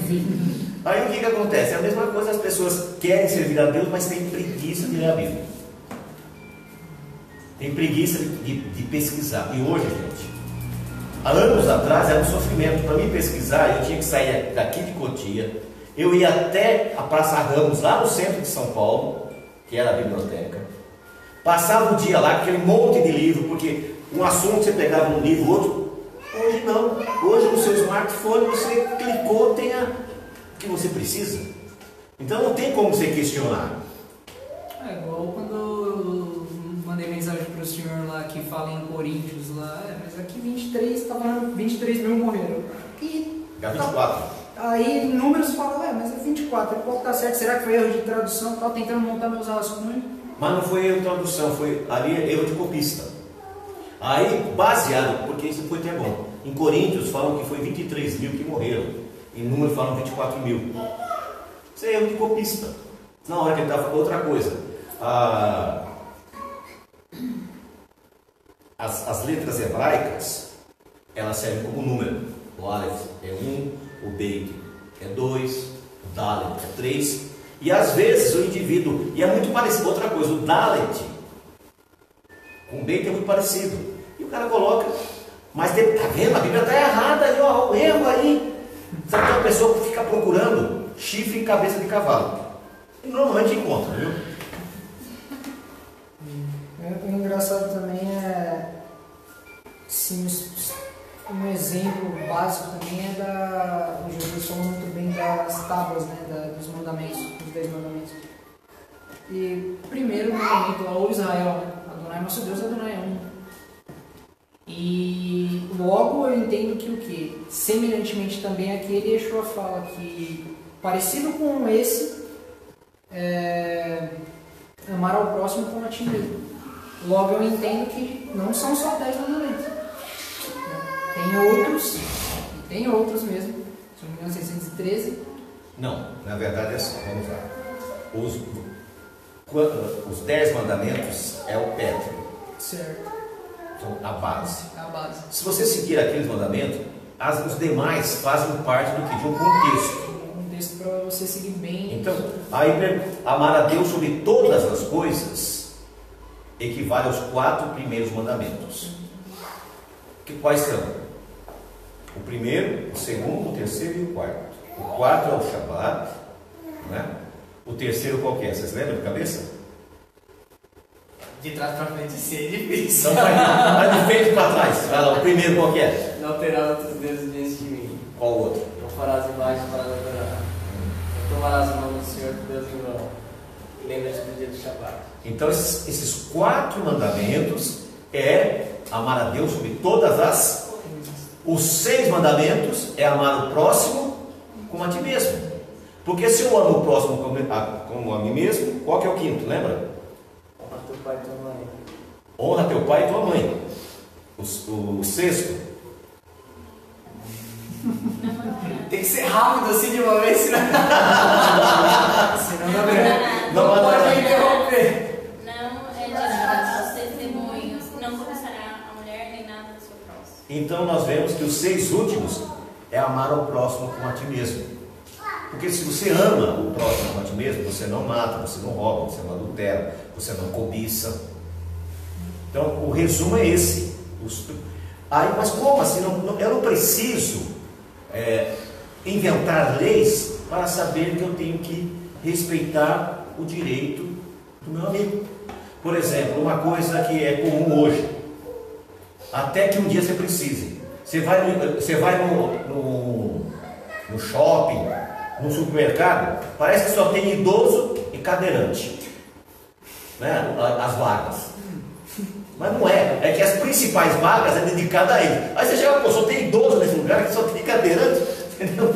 Aí o que acontece? É a mesma coisa, as pessoas querem servir a Deus, mas têm preguiça de ler a Bíblia. Tem preguiça de pesquisar. E hoje, gente, há anos atrás era um sofrimento. Para mim pesquisar, eu tinha que sair daqui de Cotia, eu ia até a Praça Ramos, lá no centro de São Paulo, que era a biblioteca. Passava o dia lá, aquele monte de livro, porque um assunto você pegava num livro, outro. Hoje não. Hoje no seu smartphone você clicou, tem o que você precisa. Então não tem como você questionar. É igual quando eu mandei mensagem para o senhor lá que fala em Coríntios lá, mas aqui 23, tá falando 23 mil morreram. E Dá 24. Aí números falam, mas é 24, qual tá certo? Será que foi erro de tradução? Estava tentando montar meus rascunhos. Mas não foi erro de tradução, foi ali erro de copista. Aí, baseado, porque isso foi até bom. Em Coríntios falam que foi 23 mil que morreram. Em número falam 24 mil. Isso é erro de copista. Na hora que ele estava falando outra coisa. As letras hebraicas, elas servem como número. O Aleph é 1, o Beit é 2, o Dalet é 3. E às vezes o indivíduo, e é muito parecido, outra coisa, o Dalet com o Beit é muito parecido. E o cara coloca, mas tem, tá vendo? A Bíblia está errada aí, ó, o erro aí. Sabe que uma pessoa que fica procurando chifre em cabeça de cavalo? E normalmente encontra, viu? O engraçado também é um exemplo básico também é o Jesus falou muito bem das tábuas, né, dos mandamentos, dos 10 mandamentos. E primeiro mandamento, ó Israel, né? Adonai nosso Deus, Adonai é um. E logo eu entendo que o que? Semelhantemente também aquele Yeshua fala que, parecido com esse, amar ao próximo como a ti mesmo. Logo eu entendo que não são só 10 mandamentos. Tem outros mesmo. Se não me engano, 613. Não, na verdade é assim, vamos lá. Os 10 mandamentos é o pedro. Certo. São a base. A base. Se você seguir aqueles mandamentos, os demais fazem parte do que? De um contexto. Um contexto para você seguir bem. Então, aí amar a Deus sobre todas as coisas equivale aos 4 primeiros mandamentos. Quais são? O primeiro, o segundo, o terceiro e o quarto. O quarto é o Shabbat, né? O terceiro qual que é? Vocês lembram de cabeça? De trás para frente ser difícil. Então vai de frente para trás. Vai lá, o primeiro qual que é? Não terá outros deuses diante de mim. Qual o outro? Não farás imagens para adorar. Não tomarás o nome do Senhor teu Deus em vão. Lembra-te do dia do Shabbat. Então esses 4 mandamentos é amar a Deus sobre todas as... Os 6 mandamentos é amar o próximo como a ti mesmo. Porque se eu amo o próximo como a mim mesmo, qual que é o quinto, lembra? Honra teu pai e tua mãe. Honra teu pai e tua mãe. O sexto. Tem que ser rápido assim de uma vez, senão não pode interromper. Não é de testemunhos, não cobiçará a mulher nem nada do seu próximo. Então nós vemos que os 6 últimos é amar ao próximo como a ti mesmo. Porque se você ama o próximo como a ti mesmo, você não mata, você não rouba, você não adultera, você não cobiça. Então o resumo é esse. Mas como assim? Eu não preciso inventar leis para saber que eu tenho que respeitar o direito do meu amigo. Por exemplo, uma coisa que é comum hoje, até que um dia você precise. Você vai no shopping, no supermercado, parece que só tem idoso e cadeirante, né? As vagas. Mas não é, é que as principais vagas é dedicada a ele. Aí você chega, pô, só tem idoso nesse lugar, que só tem cadeirante, entendeu?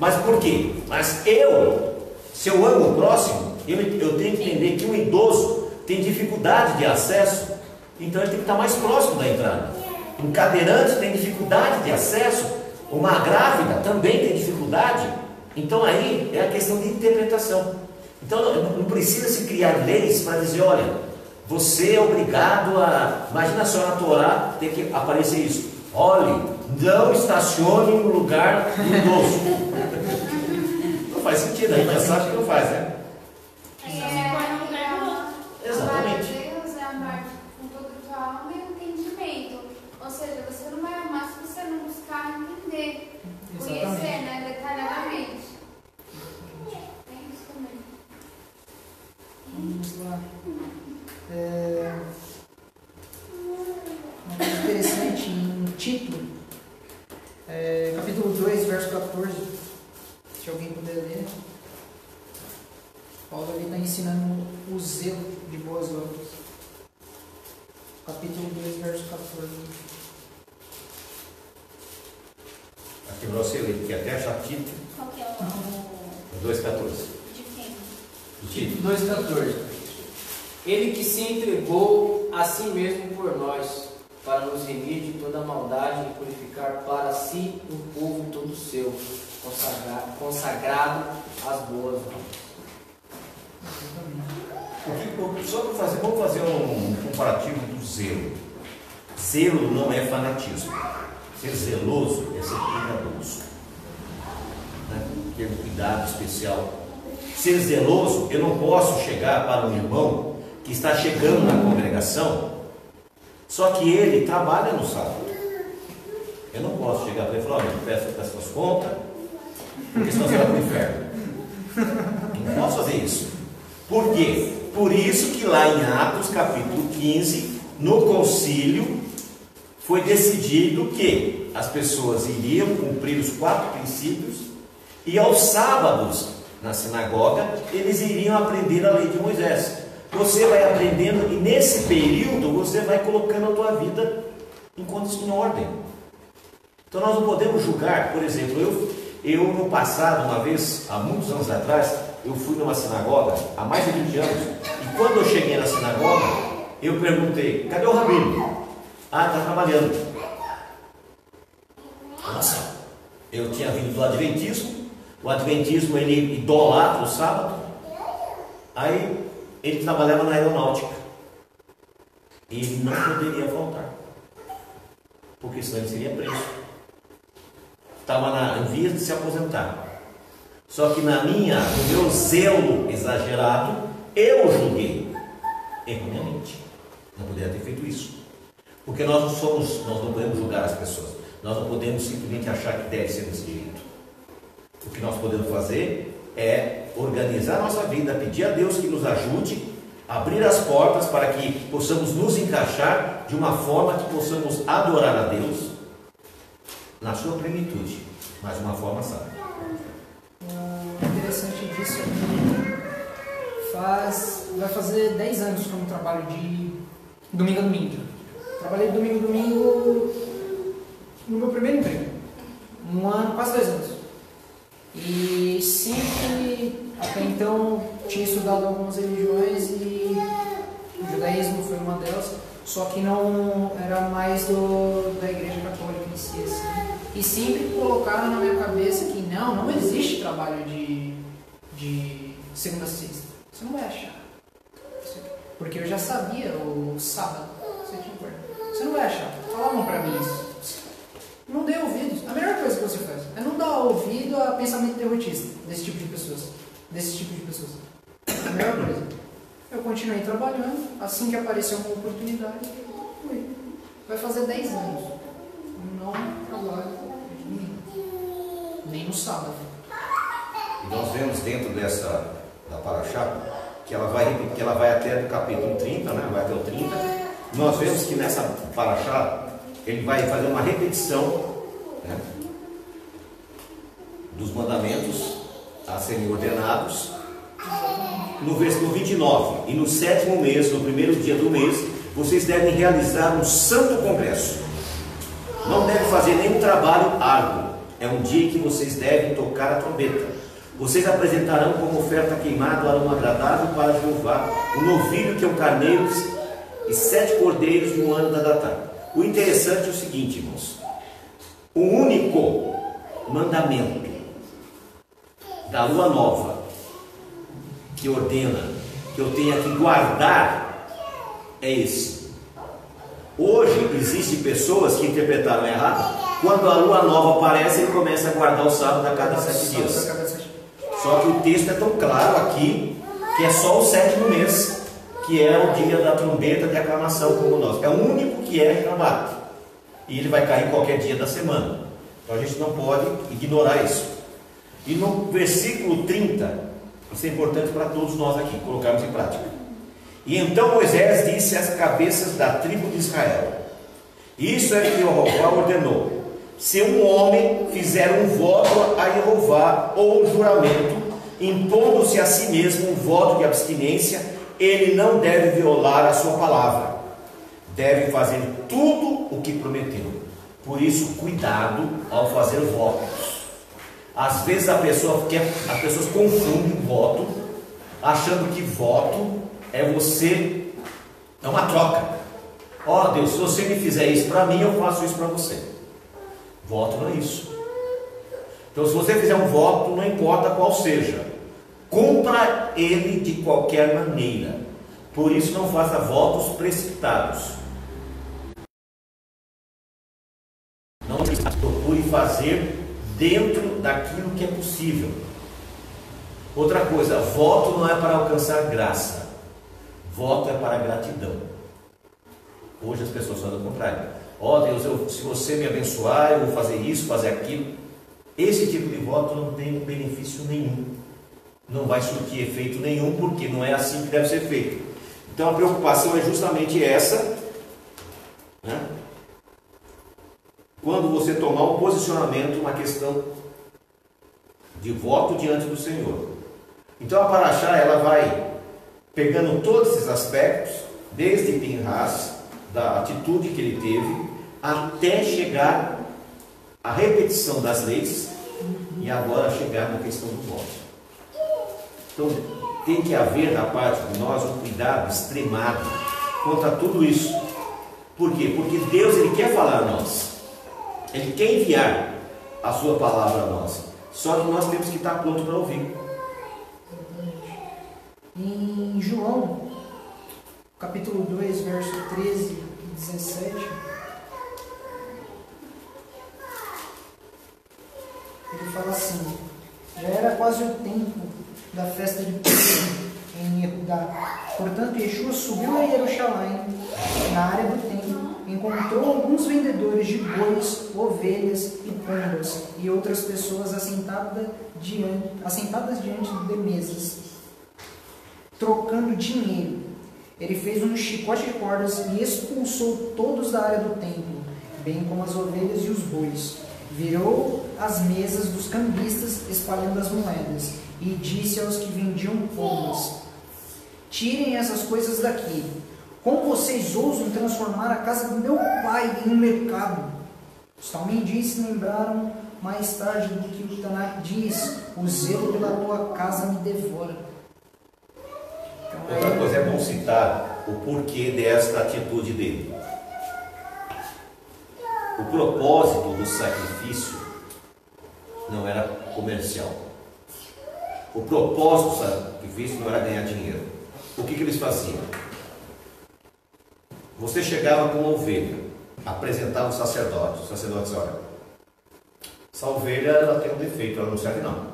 Mas por quê? Mas se eu amo o próximo, eu tenho que entender que o idoso tem dificuldade de acesso, então ele tem que estar mais próximo da entrada. Um cadeirante tem dificuldade de acesso, uma grávida também tem dificuldade. Então aí é a questão de interpretação. Então não precisa se criar leis para dizer, olha, você é obrigado a... Imagina só na Torá ter que aparecer isso. Olhe, não estacione no lugar do idoso. Não faz sentido, a gente já sabe que não faz, né? Exatamente. Deus é amar com toda a tua alma e entendimento. Ou seja, você não vai amar se você não buscar entender, conhecer, né, detalhadamente. É isso também. Vamos lá. Uma coisa interessante em Tito, capítulo 2, verso 14, se alguém puder ler. Paulo está ensinando o zelo de boas obras. Capítulo 2, verso 14. Aqui para você ler, que até já Tito. Qual que é o 2,14. de quem? Tito. 2,14. Ele que se entregou a si mesmo por nós, para nos remir de toda maldade e purificar para si um povo todo seu, consagrado às boas obras. Vamos fazer um comparativo do zelo. Zelo não é fanatismo. Ser zeloso é ser cuidadoso, né? Ter um cuidado especial. Ser zeloso, eu não posso chegar para um irmão que está chegando na congregação, só que ele trabalha no sábado. Eu não posso chegar para ele e falar, olha, peça as suas contas, porque senão você vai para o inferno. Não posso fazer isso. Por quê? Por isso que lá em Atos capítulo 15, no concílio, foi decidido que as pessoas iriam cumprir os 4 princípios e aos sábados, na sinagoga, eles iriam aprender a lei de Moisés. Você vai aprendendo e nesse período você vai colocando a tua vida em ordem. Então nós não podemos julgar. Por exemplo, eu no passado, uma vez, há muitos anos atrás, eu fui numa sinagoga, há mais de 20 anos, e quando eu cheguei na sinagoga, eu perguntei: cadê o rabino? Ah, está trabalhando. Nossa, eu tinha vindo do Adventismo. O Adventismo, ele idolatra o sábado. Aí ele trabalhava na aeronáutica. E ele não poderia faltar, porque senão ele seria preso. Estava em vias de se aposentar. Só que no meu zelo exagerado, eu julguei erroneamente. Não poderia ter feito isso. Porque nós não podemos julgar as pessoas. Nós não podemos simplesmente achar que deve ser desse jeito. O que nós podemos fazer é organizar a nossa vida, pedir a Deus que nos ajude, abrir as portas para que possamos nos encaixar de uma forma que possamos adorar a Deus na sua plenitude, mas de uma forma sábia. O interessante disso é que vai fazer 10 anos que eu não trabalho de domingo a domingo. Trabalhei de domingo a domingo no meu primeiro emprego. 1 ano, quase 2 anos. E sempre, até então, tinha estudado algumas religiões e o judaísmo foi uma delas, só que não era mais da igreja católica em si, assim. E sempre colocaram na minha cabeça que não existe trabalho de segunda a sexta. Você não vai achar. Porque eu já sabia o sábado. Você não vai achar. Falavam pra mim isso. Não dê ouvidos. A melhor coisa que você faz é não dar ouvido a pensamento derrotista desse tipo de pessoas. A melhor coisa. Eu continuei trabalhando. Assim que apareceu uma oportunidade, vai fazer 10 anos. Não trabalho nem no sábado. E nós vemos dentro da Paraxá que ela vai até o capítulo 30, né? Vai até o 30. Nós vemos que nessa Paraxá ele vai fazer uma repetição, né, dos mandamentos a serem ordenados. No versículo 29: e no 7º mês, no primeiro dia do mês, vocês devem realizar um santo congresso. Não devem fazer nenhum trabalho árduo. É um dia que vocês devem tocar a trombeta. Vocês apresentarão como oferta queimada aroma agradável para Jeová um novilho que é um carneiro e 7 cordeiros de 1 ano da data. O interessante é o seguinte, irmãos: o único mandamento da lua nova que ordena que eu tenha que guardar é esse. Hoje existem pessoas que interpretaram errado. Quando a lua nova aparece, ele começa a guardar o sábado a cada 7 dias. Só que o texto é tão claro aqui que é só o 7º mês, que é o dia da trombeta de aclamação, como nós. É o único que é reclamado. E ele vai cair qualquer dia da semana. Então a gente não pode ignorar isso. E no versículo 30, isso é importante para todos nós aqui, colocarmos em prática. E então Moisés disse às cabeças da tribo de Israel: isso é que Jeová ordenou: se um homem fizer um voto a Jeová ou um juramento, impondo-se a si mesmo um voto de abstinência, ele não deve violar a sua palavra, deve fazer tudo o que prometeu. Por isso, cuidado ao fazer votos. Às vezes as pessoas confundem voto, achando que voto é uma troca. Ó Deus, se você me fizer isso para mim, eu faço isso para você. Voto não é isso. Então, se você fizer um voto, não importa qual seja, cumpra ele de qualquer maneira. Por isso, não faça votos precipitados. Não procure fazer dentro daquilo que é possível. Outra coisa, voto não é para alcançar graça. Voto é para gratidão. Hoje as pessoas fazem o contrário. Ó Deus, se você me abençoar, eu vou fazer isso, fazer aquilo. Esse tipo de voto não tem benefício nenhum. Não vai surtir efeito nenhum, porque não é assim que deve ser feito. Então a preocupação é justamente essa, né? quando você tomar um posicionamento, uma questão de voto diante do Senhor. Então a Paraxá, ela vai pegando todos esses aspectos, desde Pinhas, da atitude que ele teve, até chegar à repetição das leis e agora chegar na questão do voto. Então tem que haver da parte de nós um cuidado extremado contra tudo isso. Por quê? Porque Deus, ele quer falar a nós, ele quer enviar a sua palavra a nós, só que nós temos que estar prontos para ouvir. Em João, capítulo 2, verso 13 e 17, ele fala assim: já era quase o tempo da festa de Pêssego em Yehudá. Portanto, Yeshua subiu a Jerusalém, na área do templo, encontrou alguns vendedores de bois, ovelhas e pombas e outras pessoas assentadas diante de mesas, trocando dinheiro. Ele fez um chicote de cordas e expulsou todos da área do templo, bem como as ovelhas e os bois. Virou as mesas dos cambistas, espalhando as moedas, e disse aos que vendiam pombas: tirem essas coisas daqui. Como vocês ousam transformar a casa do meu pai em um mercado? Os talmidim se lembraram mais tarde do que o Tanakh diz: o zelo pela tua casa me devora. Então, outra coisa, é bom citar o porquê desta atitude dele. O propósito do sacrifício não era comercial. O propósito do sacrifício não era ganhar dinheiro. O que eles faziam? Você chegava com uma ovelha, apresentava o sacerdote. O sacerdote disse: olha, essa ovelha ela tem um defeito, ela não serve não.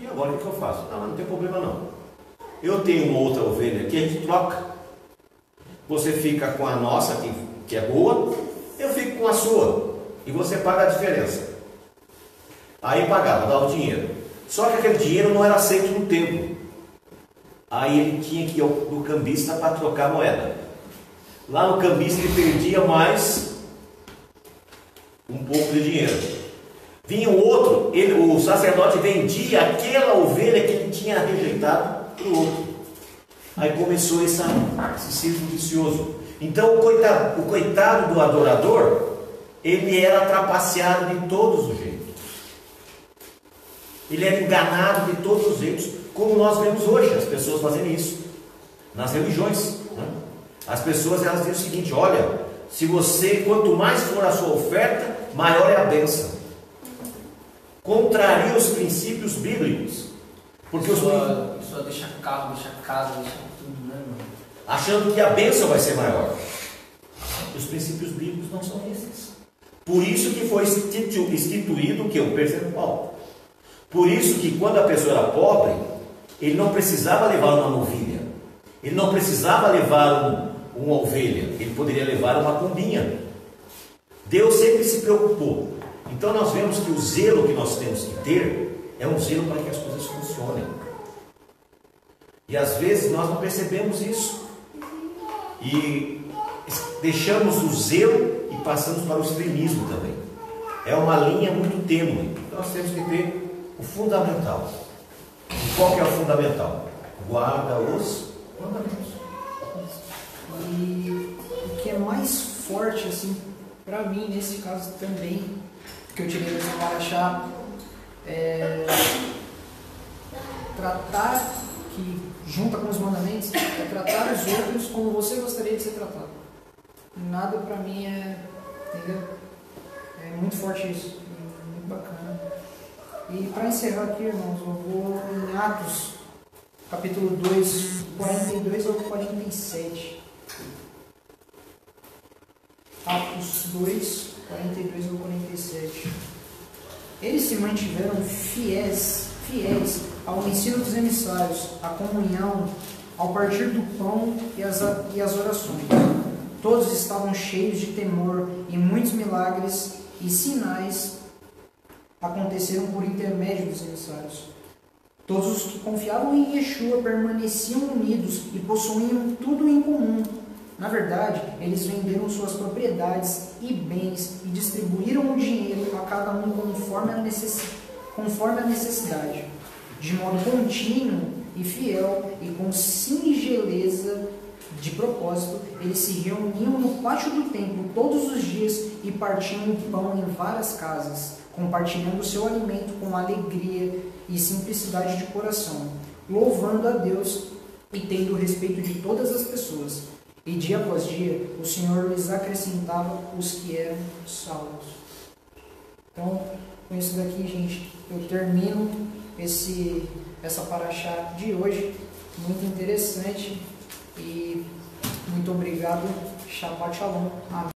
E agora o que eu faço? Não tem problema não. Eu tenho uma outra ovelha aqui, a gente troca. Você fica com a nossa, que é boa, eu fico com a sua. E você paga a diferença. Aí pagava, dava o dinheiro. Só que aquele dinheiro não era aceito no templo. Aí ele tinha que ir no cambista para trocar a moeda. Lá no cambista ele perdia mais um pouco de dinheiro. Vinha o outro, o sacerdote vendia aquela ovelha que ele tinha rejeitado para o outro. Aí começou esse círculo vicioso. Então o coitado do adorador, ele era trapaceado de todos os jeitos. Ele era enganado de todos os jeitos, como nós vemos hoje as pessoas fazendo isso nas religiões, né? As pessoas, elas dizem o seguinte: olha, se você, quanto mais for a sua oferta, maior é a bênção. Contraria os princípios bíblicos, porque os pessoa deixa carro, deixa casa, deixa tudo, né, irmão? Achando que a bênção vai ser maior. Os princípios bíblicos não são esses. Por isso que foi instituído o que? O percentual. Por isso que quando a pessoa era pobre, ele não precisava levar uma novilha, ele não precisava levar uma ovelha, ele poderia levar uma pombinha. Deus sempre se preocupou. Então nós vemos que o zelo que nós temos que ter é um zelo para que as coisas funcionem. E às vezes nós não percebemos isso. E deixamos o zelo e passamos para o extremismo também. É uma linha muito tênue. Então nós temos que ter o fundamental. E qual que é o fundamental? Guarda os mandamentos. E o que é mais forte, assim, para mim, nesse caso também, que eu tirei dessa paraxá, é tratar, que junta com os mandamentos, é tratar os outros como você gostaria de ser tratado. Nada para mim entendeu? É muito forte isso, muito bacana. E para encerrar aqui, irmãos, eu vou em Atos, capítulo 2, 42 ao 47. Atos 2, 42 ao 47. Eles se mantiveram fiéis ao ensino dos emissários, à comunhão, ao partir do pão e às orações. Todos estavam cheios de temor e muitos milagres e sinais aconteceram por intermédio dos emissários. Todos os que confiavam em Yeshua permaneciam unidos e possuíam tudo em comum. Na verdade, eles venderam suas propriedades e bens e distribuíram cada um conforme a necessidade, de modo contínuo e fiel e com singeleza de propósito. Eles se reuniam no pátio do templo todos os dias e partiam o pão em várias casas, compartilhando o seu alimento com alegria e simplicidade de coração, louvando a Deus e tendo respeito de todas as pessoas. E dia após dia o Senhor lhes acrescentava os que eram salvos. Então, com isso daqui, gente, eu termino essa paraxá de hoje. Muito interessante. E muito obrigado. Shabbat Shalom. Amém.